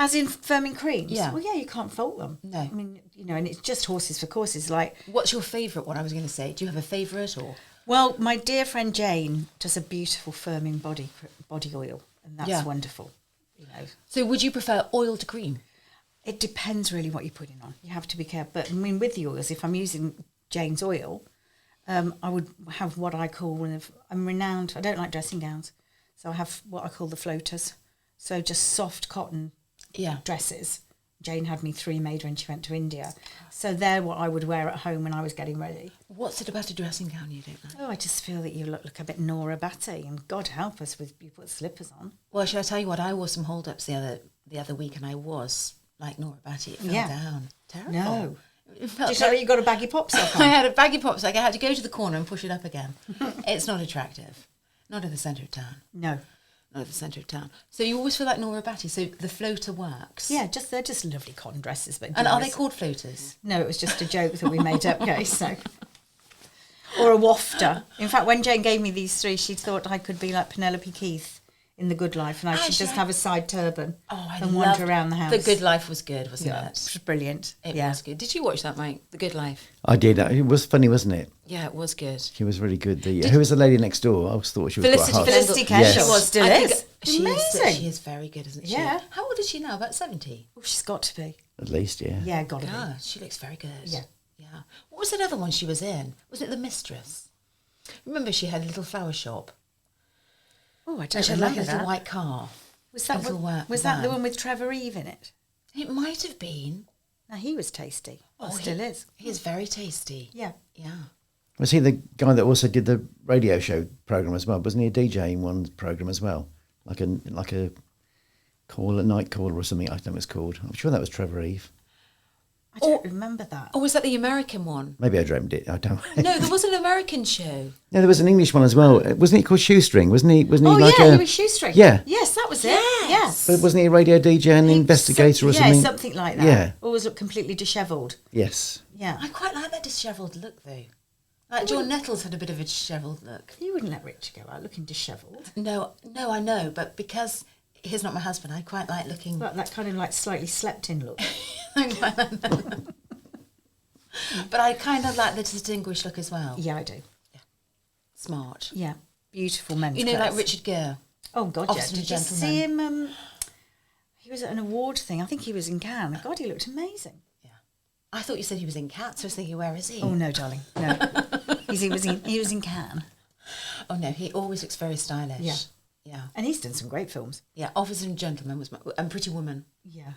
As in firming creams? Yeah. Well, yeah, you can't fault them. No. I mean, and it's just horses for courses. Like, what's your favourite one? I was going to say, do you have a favourite or? Well, my dear friend Jane does a beautiful firming body oil, and that's wonderful. You know. So would you prefer oil to cream? It depends really what you're putting on. You have to be careful. But I mean, with the oils, if I'm using Jane's oil, I would have what I call I'm renowned. I don't like dressing gowns, so I have what I call the floaters. So just soft cotton dresses. Jane had me 3 made when she went to India. So they're what I would wear at home when I was getting ready. What's it about a dressing gown you don't like? Oh, I just feel that you look a bit Nora Batty, and God help us with you put slippers on. Well, shall I tell you what? I wore some hold-ups the other week, and I was like Nora Batty. It fell down. Terrible. No. Did you say you got a baggy pop sock on? I had a baggy pop sock. I had to go to the corner and push it up again. It's not attractive. Not in the centre of town. No. Not at the centre of town. So you always feel like Nora Batty. So the floater works. Yeah, they're just lovely cotton dresses. But and are they called floaters? No, it was just a joke that we made up, guys. So. Or a wafter. In fact, when Jane gave me these 3, she thought I could be like Penelope Keith in The Good Life, and I should just have a side turban and wander around the house. The Good Life was good, wasn't it? It was brilliant. It was good. Did you watch that, Mike? The Good Life? I did. It was funny, wasn't it? Yeah, it was good. She was really good. Who was the lady next door? I always thought she was quite hot. Felicity Kendall. Yes. She was, still is. Amazing. She is very good, isn't she? Yeah. How old is she now? About 70? Oh, she's got to be. At least, yeah. Yeah, got to be. She looks very good. Yeah. Yeah. What was that other one she was in? Was it The Mistress? Remember she had a little flower shop? Oh, I don't she had remember like a little that. white car. Was that the one with Trevor Eve in it? It might have been. Now, he was tasty. Oh, still is. He is very tasty. Yeah. Yeah. Was he the guy that also did the radio show program as well? Wasn't he a DJ in one program as well? Like a night caller or something, I don't know what it's called. I'm sure that was Trevor Eve. I don't remember that. Or was that the American one? Maybe I dreamed it. I don't. No, there was an American show. No, there was an English one as well. Wasn't he called Shoestring? Wasn't he? He was Shoestring. Yeah. Yes, that was it. Yes. But wasn't he a radio DJ and investigator or something? Yeah, something like that. Yeah. Always looked completely dishevelled. Yes. Yeah. I quite like that dishevelled look, though. Like John Nettles had a bit of a dishevelled look. You wouldn't let Richard go out looking dishevelled. No, I know, but because he's not my husband, I quite like looking... Well, that kind of like slightly slept-in look. But I kind of like the distinguished look as well. Yeah, I do. Yeah. Smart. Yeah. Beautiful men's You know, clothes. like Richard Gere. Oh, God, Officer yeah. and Did you Gentleman. see him? He was at an award thing. I think he was in Cannes. God, he looked amazing. Yeah. I thought you said he was in Cats. I was thinking, where is he? Oh, no, darling. No. he was in Cannes. Oh, no, he always looks very stylish. Yeah. Yeah. And he's done some great films. Yeah, Officer and Gentleman was and Pretty Woman. Yeah.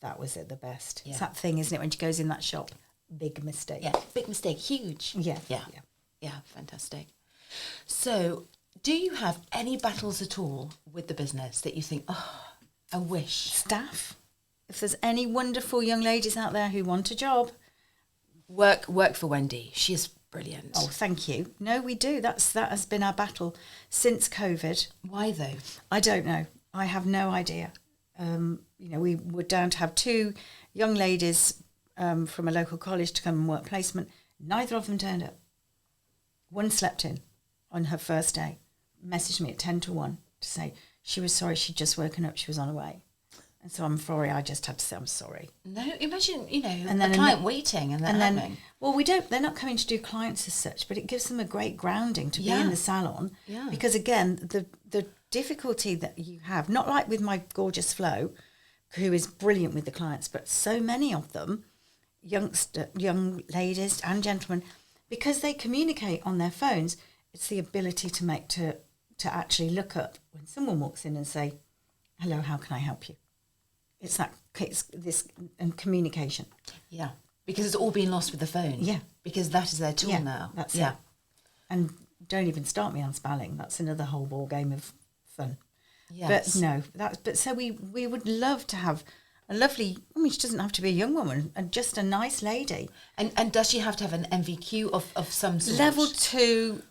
That was it, the best. Yeah. It's that thing, isn't it, when she goes in that shop? Big mistake. Yeah, big mistake, huge. Yeah. Yeah, fantastic. So, do you have any battles at all with the business that you think, oh, I wish? Staff. If there's any wonderful young ladies out there who want a job. Work for Wendy. She is brilliant. Oh, thank you. No, we do. That has been our battle since COVID. Why though? I don't know. I have no idea. We were down to have 2 young ladies from a local college to come and work placement. Neither of them turned up. One slept in on her first day. Messaged me at 10 to 1 to say she was sorry, she'd just woken up, she was on her way. And so I'm sorry, I just had to say I'm sorry. No, imagine, and then a client waiting and then happening. Well, they're not coming to do clients as such, but it gives them a great grounding to be in the salon. Yeah. Because again, the difficulty that you have, not like with my gorgeous Flo, who is brilliant with the clients, but so many of them, young ladies and gentlemen, because they communicate on their phones, it's the ability to actually look up when someone walks in and say, hello, how can I help you? It's this and communication. Yeah, because it's all been lost with the phone. Yeah. Because that is their tool now. That's it. And don't even start me on spelling. That's another whole ball game of fun. Yes. But no, so we would love to have a lovely, she doesn't have to be a young woman, and just a nice lady. And does she have to have an MVQ of some sort? Level 2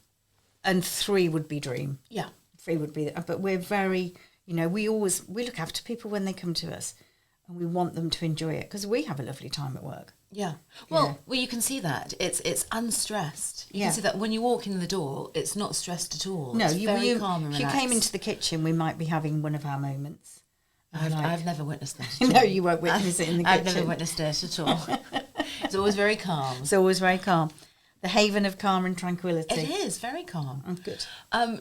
and 3 would be dream. Yeah. 3 would be, but we're very, we look after people when they come to us, and we want them to enjoy it because we have a lovely time at work. Yeah. Well, you can see that. It's unstressed. You can see that when you walk in the door, it's not stressed at all. No, it's very calm and if you relaxed. came into the kitchen, we might be having one of our moments. I've never witnessed that at all. No, you won't witness it in the kitchen. I've never witnessed it at all. It's always very calm. It's always very calm. the haven of calm and tranquility. It is very calm. Oh, good.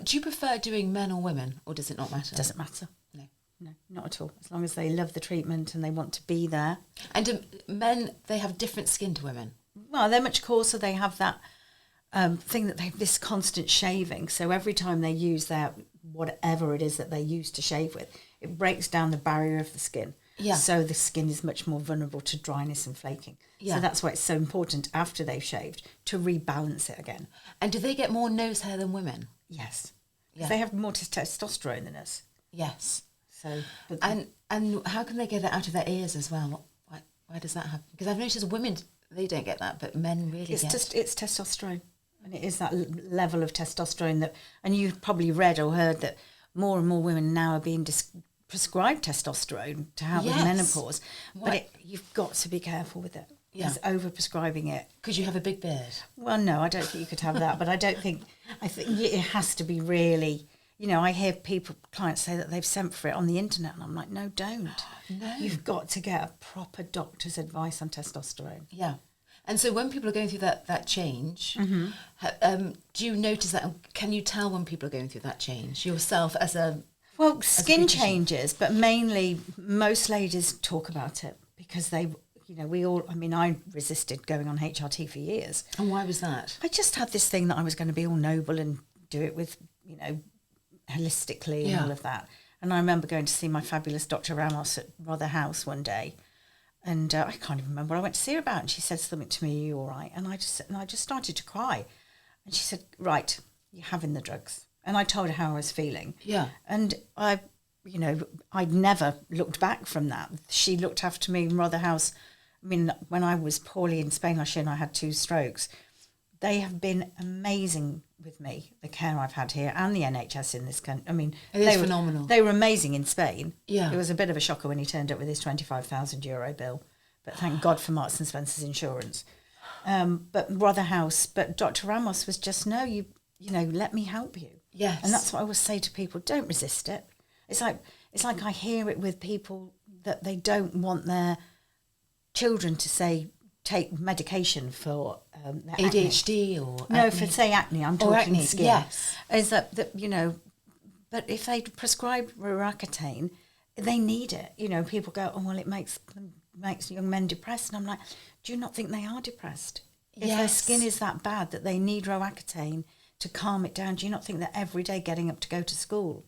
Do you prefer doing men or women, or does it not matter? Doesn't matter. No. No, not at all. As long as they love the treatment and they want to be there. And do men, they have different skin to women? Well, they're much coarser. They have that thing that they have this constant shaving. So every time they use their whatever it is that they use to shave with, it breaks down the barrier of the skin. Yeah. So the skin is much more vulnerable to dryness and flaking. Yeah. So that's why it's so important after they've shaved to rebalance it again. And do they get more nose hair than women? Yes. Yeah. They have more testosterone than us. Yes. So, And how can they get it out of their ears as well? Why does that happen? Because I've noticed women, they don't get that, but men really it's get. it's testosterone, and it is that level of testosterone that. And you've probably read or heard that more and more women now are being prescribed testosterone to help with menopause. But you've got to be careful with it. Yeah. Because over-prescribing it. Because you have a big beard. Well, no, I don't think you could have that. But I think it has to be really. You know, I hear clients say that they've sent for it on the internet, and I'm like, no, don't. No. You've got to get a proper doctor's advice on testosterone. Yeah. And so when people are going through that change, do you notice that? Can you tell when people are going through that change yourself as a... Well, skin changes, but mainly most ladies talk about it because they, you know, I resisted going on HRT for years. And why was that? I just had this thing that I was going to be all noble and do it with, you know, holistically and all of that. And I remember going to see my fabulous Dr. Ramos at Rother House one day, and I can't even remember what I went to see her about. And she said something to me, "Are you all right?" And I just started to cry. And she said, "Right, you're having the drugs." And I told her how I was feeling. Yeah. And I'd never looked back from that. She looked after me in Rother House. I mean, when I was poorly in Spain last year and I had 2 strokes, they have been amazing with me, the care I've had here and the NHS in this country. I mean, It is phenomenal. They were amazing in Spain. Yeah. It was a bit of a shocker when he turned up with his €25,000 bill, but thank God for Marks and Spencer's insurance. But Rother House, but Dr. Ramos was just, no, you know, let me help you. Yes. And that's what I always say to people, don't resist it. It's like I hear it with people that they don't want their children to take medication for their ADHD acne. or no, acne. for say acne. I'm talking acne, skin. yes. Is that you know? But if they prescribe Roaccutane, they need it. You know, people go, "Oh well, it makes young men depressed," and I'm like, do you not think they are depressed? If their skin is that bad that they need Roaccutane to calm it down, do you not think that every day getting up to go to school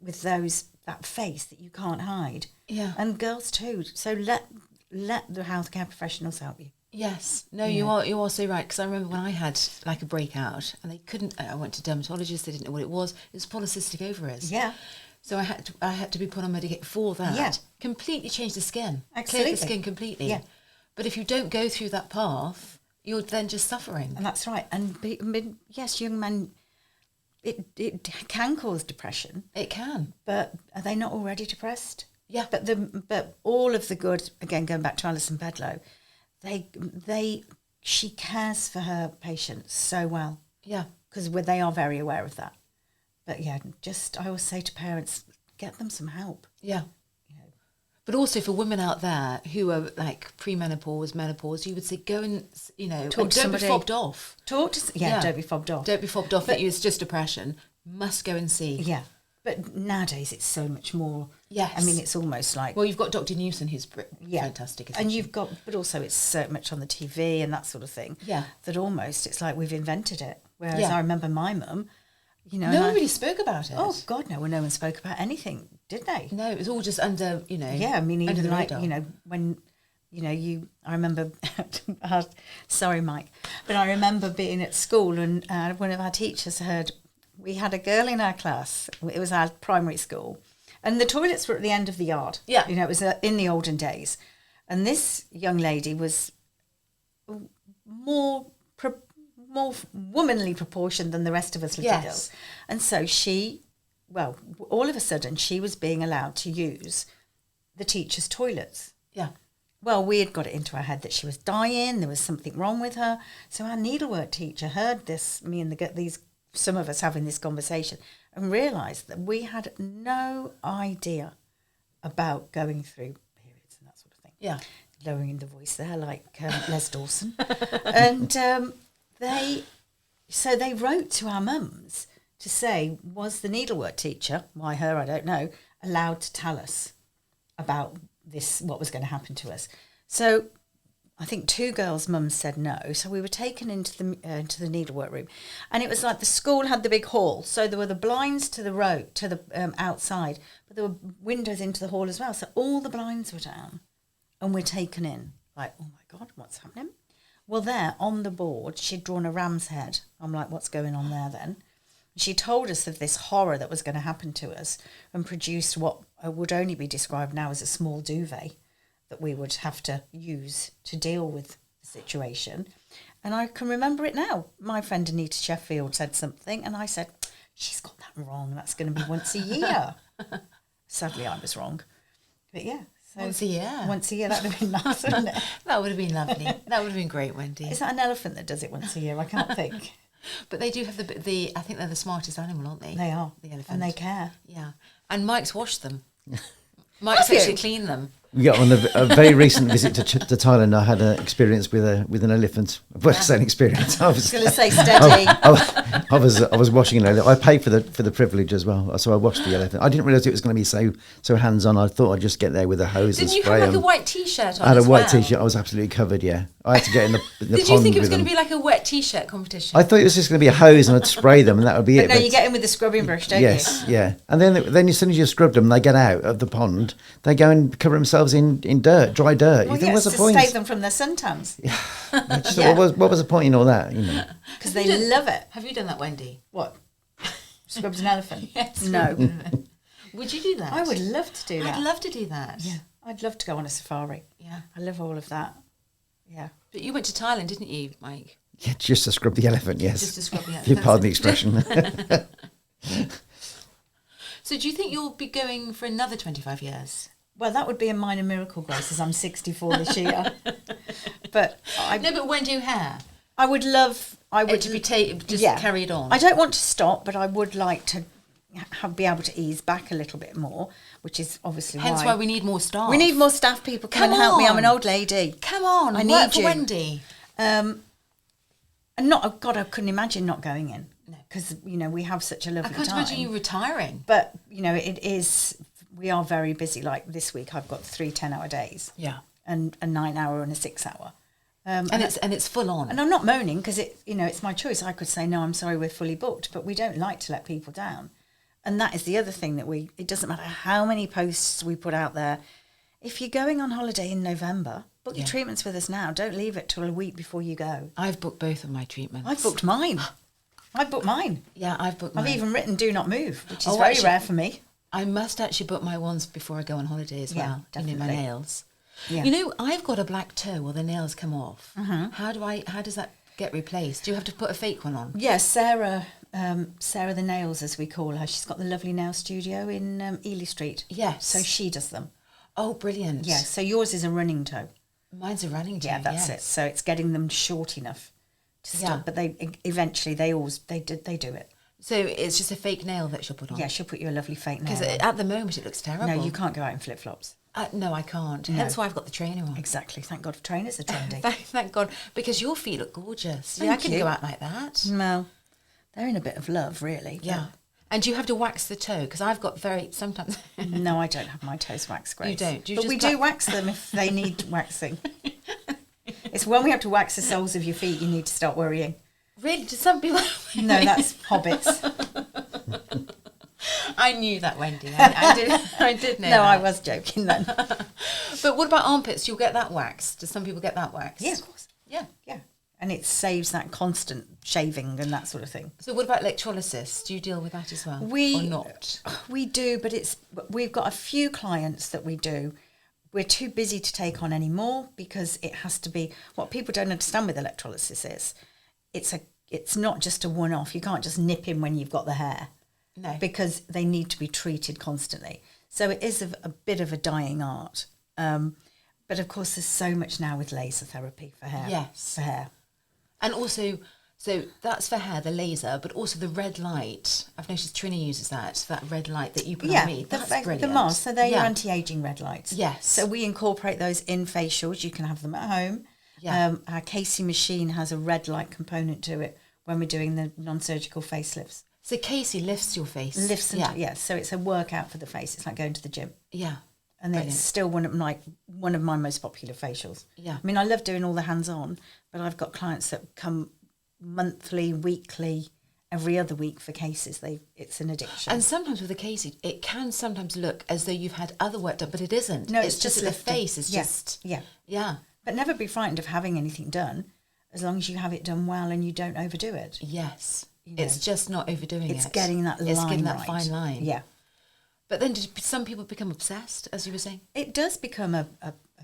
with that face that you can't hide? Yeah. And girls too. So let the healthcare professionals help you. Yes. No, you are so right. Because I remember when I had like a breakout and they couldn't, I went to dermatologists, they didn't know what it was. It was polycystic ovaries. Yeah. So I had to be put on medication for that. Yeah. Completely change the skin. Absolutely. Clear the skin completely. Yeah. But if you don't go through that path, you're then just suffering. And that's right. And yes, young men, it can cause depression. It can. But are they not already depressed? Yeah. But all of the good, again, going back to Alison Bedlow, she cares for her patients so well. Yeah. Because they are very aware of that. But yeah, I always say to parents, get them some help. Yeah. But also for women out there who are like premenopause, menopause, you would say go and, you know, Talk to don't somebody. be fobbed off. Don't be fobbed off. Don't be fobbed off that it's just depression. Must go and see. Yeah. But nowadays it's so much more. Yes. I mean, it's almost like... Well, you've got Dr. Newson, who's fantastic. And you've got... But also it's so much on the TV and that sort of thing. Yeah. That almost it's like we've invented it. Whereas I remember my mum, you know... No one really spoke about it. Oh, God, no one spoke about anything, did they? No, it was all just under, you know... Yeah, I mean, under even the like, radar. you know, when... You know, I remember, sorry, Mike, but I remember being at school and one of our teachers we had a girl in our class, it was our primary school, and the toilets were at the end of the yard. Yeah. You know, it was in the olden days. And this young lady was more womanly proportioned than the rest of us little girls. And so all of a sudden, she was being allowed to use the teacher's toilets. Yeah. Well, we had got it into our head that she was dying, there was something wrong with her. So our needlework teacher heard this, some of us having this conversation, and realised that we had no idea about going through periods and that sort of thing. Yeah. Lowering the voice there, like Les Dawson. And they wrote to our mums to say, was the needlework teacher, why her, I don't know, allowed to tell us about this, what was going to happen to us. So I think 2 girls' mums said no. So we were taken into the needlework room, and it was like the school had the big hall. So there were the blinds to the road, to the outside, but there were windows into the hall as well. So all the blinds were down, and we're taken in. Like, oh my God, what's happening? Well, there on the board, she'd drawn a ram's head. I'm like, what's going on there then? She told us of this horror that was going to happen to us, and produced what would only be described now as a small duvet that we would have to use to deal with the situation. And I can remember it now. My friend Anita Sheffield said something, and I said, she's got that wrong. That's going to be once a year. Sadly, I was wrong. But yeah. So once a year? Once a year, that would have been nice, wouldn't it? That would have been lovely. That would have been great, Wendy. Is that an elephant that does it once a year? I can't think. But they do have the I think they're the smartest animal, aren't they? They are. The elephant. And they care. Yeah. And Mike's washed them. Mike's actually cleaned them. Yeah, on a very recent visit to Thailand, I had an experience with an elephant. Well, it's an experience. I was going to say steady. I was washing an elephant. I paid for the privilege as well, so I washed the elephant. I didn't realise it was going to be so hands on. I thought I'd just get there with a hose and spray. Didn't you have like a white T-shirt on? I had a white well? T-shirt. I was absolutely covered. Yeah, I had to get in the Did pond. you think it was with going to them. be like a wet T-shirt competition? I thought it was just going to be a hose and I'd spray them and that would be it. No, you get in with the scrubbing brush, don't yes, you? yeah. And then as soon as you scrub them, they get out of the pond. They go and cover themselves in dirt, dry dirt. Well, you think, what's the to point? save them from their suntans. I just thought, what was the point in all that? You know. Because they love it. Have you done that, Wendy? What? Scrubbed an elephant? Yes. No. Would you do that? I would love to do that. I'd love to do that. Yeah. I'd love to go on a safari. Yeah. I love all of that. Yeah. But you went to Thailand, didn't you, Mike? Yeah, just to scrub the elephant, yes. Just to scrub the If you elephant. pardon the expression. So do you think you'll be going for another 25 years? Well, that would be a minor miracle, Grace, as I'm 64 this year. But But Wendy O'Hare, I would love... I would to be carried on. I don't want to stop, but I would like to be able to ease back a little bit more, which is obviously Hence why we need more staff. We need more staff people. Come and help me. I'm an old lady. Come on, I work need for you. Wendy. And God, I couldn't imagine not going in. Because, we have such a lovely I can't time. imagine you retiring. But, it is... We are very busy. Like this week, I've got 3 10-hour days. Yeah. And a 9-hour and a 6-hour. And it's full on. And I'm not moaning because it's my choice. I could say, no, I'm sorry, we're fully booked. But we don't like to let people down. And that is the other thing that it doesn't matter how many posts we put out there. If you're going on holiday in November, book your treatments with us now. Don't leave it till a week before you go. I've booked both of my treatments. I've booked mine. Yeah, I've booked mine. I've even written do not move, which is very rare for me. I must actually book my ones before I go on holiday as well. Definitely. My nails. Yeah. I've got a black toe where the nails come off. How does that get replaced? Do you have to put a fake one on? Yes, Sarah the Nails, as we call her. She's got the lovely nail studio in Ely Street. Yes. So she does them. Oh, brilliant. Yeah, so yours is a running toe. Mine's a running toe. Yeah, that's it. So it's getting them short enough to stop. But they eventually they do it. So it's just a fake nail that she'll put on? Yeah, she'll put you a lovely fake nail. Because at the moment it looks terrible. No, you can't go out in flip-flops. No, I can't. No. Hence why I've got the trainer on. Exactly. Thank God for trainers are trendy. Thank God. Because your feet look gorgeous. Thank I couldn't you. go out like that. Well, they're in a bit of love, really. Yeah. And do you have to wax the toe? Because I've got sometimes... No, I don't have my toes waxed, Grace. You don't? But we do wax them if they need waxing. It's when we have to wax the soles of your feet you need to start worrying. Really? Do some people... No, that's hobbits. I knew that, Wendy. I did know No, that. I was joking then. But what about armpits? You'll get that waxed. Do some people get that waxed? Yeah, of course. Yeah. Yeah. And it saves that constant shaving and that sort of thing. So what about electrolysis? Do you deal with that as well? Or not? We do, but we've got a few clients that we do. We're too busy to take on any more because it has to be... What people don't understand with electrolysis is it's not just a one-off. You can't just nip in when you've got the hair. No. Because they need to be treated constantly. So it is a bit of a dying art. But of course, there's so much now with laser therapy for hair. Yes. For hair. And also, so that's for hair, the laser, but also the red light. I've noticed Trini uses that red light that you put on me. That's brilliant. The mask. So they're your anti-aging red lights. Yes. So we incorporate those in facials. You can have them at home. Yeah. Our Casey machine has a red light component to it when we're doing the non-surgical facelifts. So Casey lifts your face. Lifts and so it's a workout for the face. It's like going to the gym. Yeah. And Brilliant. it's still one of my most popular facials. Yeah. I mean, I love doing all the hands-on, but I've got clients that come monthly, weekly, every other week for cases. It's an addiction. And sometimes with a Casey, it can sometimes look as though you've had other work done, but it isn't. No, it's it's just just that the lifting. face is just... Yeah. Yeah. But never be frightened of having anything done, as long as you have it done well and you don't overdo it. Yes. You know, It's just not overdoing it. It's getting that line It's getting that right. fine line. Yeah. But then did some people become obsessed, as you were saying? It does become a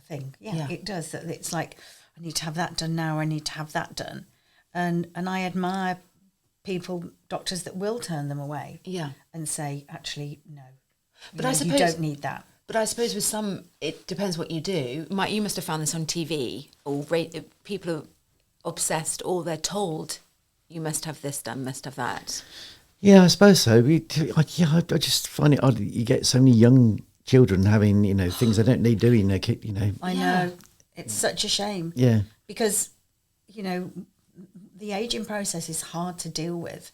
thing. Yeah, it does. That it's like, I need to have that done now, I need to have that done. And I admire doctors that will turn them away. Yeah. And say, actually, no. But I suppose you don't need that. But I suppose with some, it depends what you do. You must have found this on TV, or people are obsessed, or they're told, you must have this done, must have that. Yeah, I suppose so. I just find it odd. You get so many young children having, things they don't need doing. I know. It's such a shame. Yeah. Because, the aging process is hard to deal with.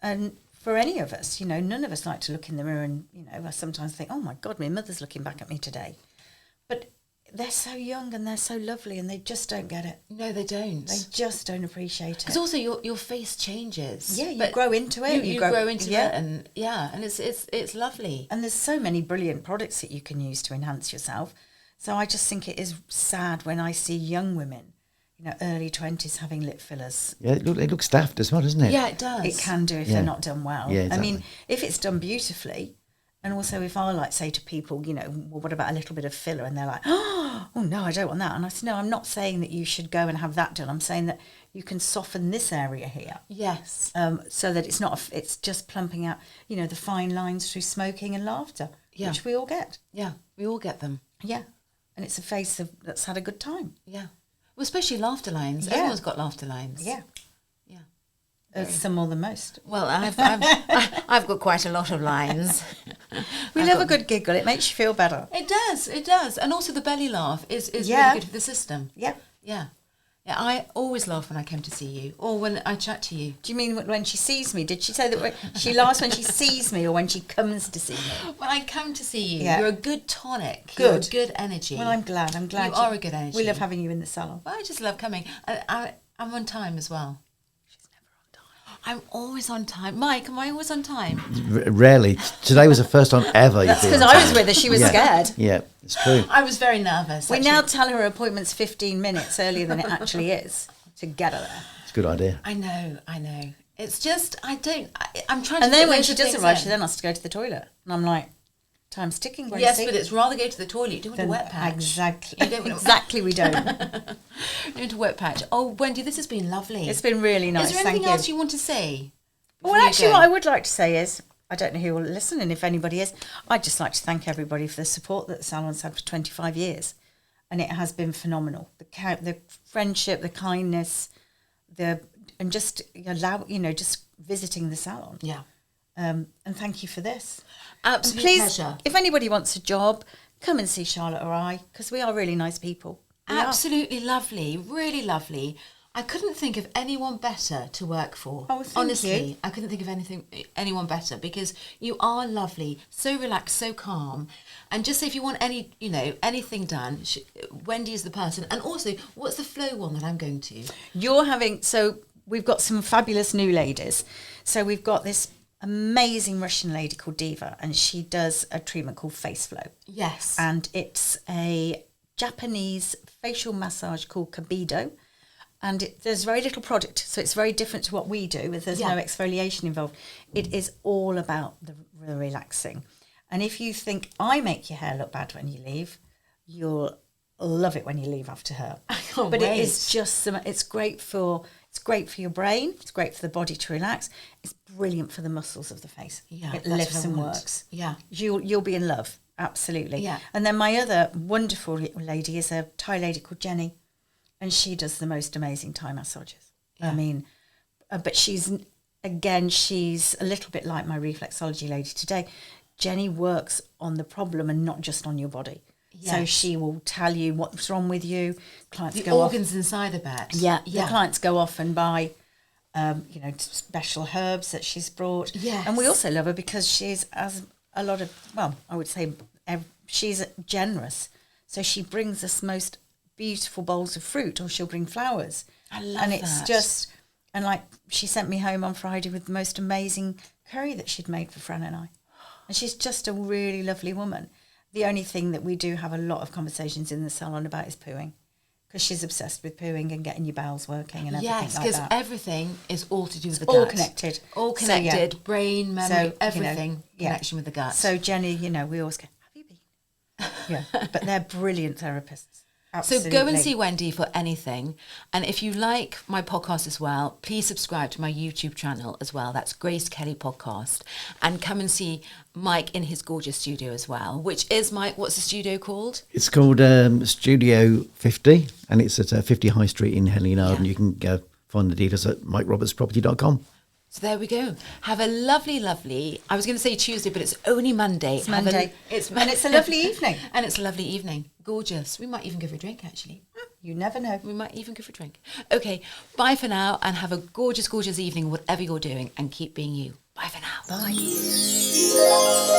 And for any of us, none of us like to look in the mirror and, I sometimes think, oh my God, my mother's looking back at me today. But they're so young and they're so lovely and they just don't get it. No, they don't. They just don't appreciate it. Because also your face changes. Yeah, you grow into it. You grow into it, and and it's lovely. And there's so many brilliant products that you can use to enhance yourself. So I just think it is sad when I see young women, early 20s having lip fillers. Yeah, it looks daft as well, doesn't it? Yeah, it does. It can do if they're not done well. Yeah, exactly. I mean, if it's done beautifully, and also if I say to people, well, what about a little bit of filler? And they're like, oh no, I don't want that. And I said, no, I'm not saying that you should go and have that done. I'm saying that you can soften this area here. Yes. So that it's just plumping out, the fine lines through smoking and laughter, which we all get. Yeah, we all get them. Yeah. And it's a face that's had a good time. Yeah. Well, especially laughter lines. Yeah. Everyone's got laughter lines. Yeah. Yeah. Some more than most. Well, I've got quite a lot of lines. We love a good giggle. It makes you feel better. It does. And also the belly laugh is really good for the system. Yeah. Yeah. Yeah, I always laugh when I come to see you or when I chat to you. Do you mean when she sees me? Did she say that she laughs when she sees me or when she comes to see me? When I come to see you, Yeah. you're a good tonic. Good. You're a good energy. Well, I'm glad. You are a good energy. We love having you in the salon. Well, I just love coming. I'm on time as well. She's never on time. I'm always on time. Mike, am I always on time? Rarely. Today was the first time ever. That's because I was with her. She was scared. Yeah, it's true. I was very nervous. We actually. now tell her appointment's 15 minutes earlier than it actually is to get her there. It's a good idea. I know. It's just, I'm trying to... And then fit when loads she of doesn't things arrive, in. she then has to go to the toilet. And I'm like, time's ticking, Gracie. Yes, but it's rather go to the toilet. You don't want a wet patch. Exactly. You don't want Exactly, we don't. You don't want a wet patch. Oh, Wendy, this has been lovely. It's been really nice. Is there Thank anything you. else you want to say? Well, actually, what I would like to say is, I don't know who will listen, and if anybody is, I'd just like to thank everybody for the support that the salon's had for 25 years. And it has been phenomenal. The friendship, the kindness, and just just visiting the salon. Yeah. And thank you for this. Absolute Please, pleasure. if anybody wants a job, come and see Charlotte or I, because we are really nice people. We are. Absolutely lovely. Really lovely. I couldn't think of anyone better to work for. Oh, thank Honestly, you. I couldn't think of anyone better because you are lovely, so relaxed, so calm. And just if you want anything done, Wendy is the person. And also, what's the flow one that I'm going to? So we've got some fabulous new ladies. So we've got this amazing Russian lady called Diva, and she does a treatment called Face Flow. Yes. And it's a Japanese facial massage called Kabido. And there's very little product, so it's very different to what we do. There's no exfoliation involved. It is all about the relaxing. And if you think I make your hair look bad when you leave, you'll love it when you leave after her. But it is just it's great for your brain. It's great for the body to relax. It's brilliant for the muscles of the face. Yeah, it that's lifts what I and want. works. Yeah, you'll be in love. Absolutely. Yeah. And then my other wonderful lady is a Thai lady called Jenny. And she does the most amazing Thai massages. Yeah. I mean, but she's a little bit like my reflexology lady today. Jenny works on the problem and not just on your body. So Yes. she will tell you what's wrong with you. Clients The go organs off. inside the bed. Yeah, the clients go off and buy, special herbs that she's brought. Yes. And we also love her because she's I would say she's generous. So she brings us most beautiful bowls of fruit, or she'll bring flowers. I love And it's that. just, and like she sent me home on Friday with the most amazing curry that she'd made for Fran and I. And she's just a really lovely woman. The only thing that we do have a lot of conversations in the salon about is pooing, because she's obsessed with pooing and getting your bowels working and everything Yes, like because that. everything is all to do with the all gut. connected. All So, yeah. connected, brain, memory, So, everything, yeah. connection with the gut. So Jenny, we always go, have you been? Yeah, but they're brilliant therapists. Absolutely. So go and see Wendy for anything. And if you like my podcast as well, please subscribe to my YouTube channel as well. That's Grace Kelly Podcast. And come and see Mike in his gorgeous studio as well, which is, Mike, what's the studio called? It's called Studio 50, and it's at 50 High Street in Henley Yard, and you can go find the details at mikerobertsproperty.com. So there we go. Have a lovely, I was going to say Tuesday, but it's only Monday. It's Monday. And it's a lovely evening. And it's a lovely evening. Gorgeous. We might even go for a drink, actually. You never know. We might even go for a drink. Okay, bye for now, and have a gorgeous, gorgeous evening, whatever you're doing, and keep being you. Bye for now. Bye.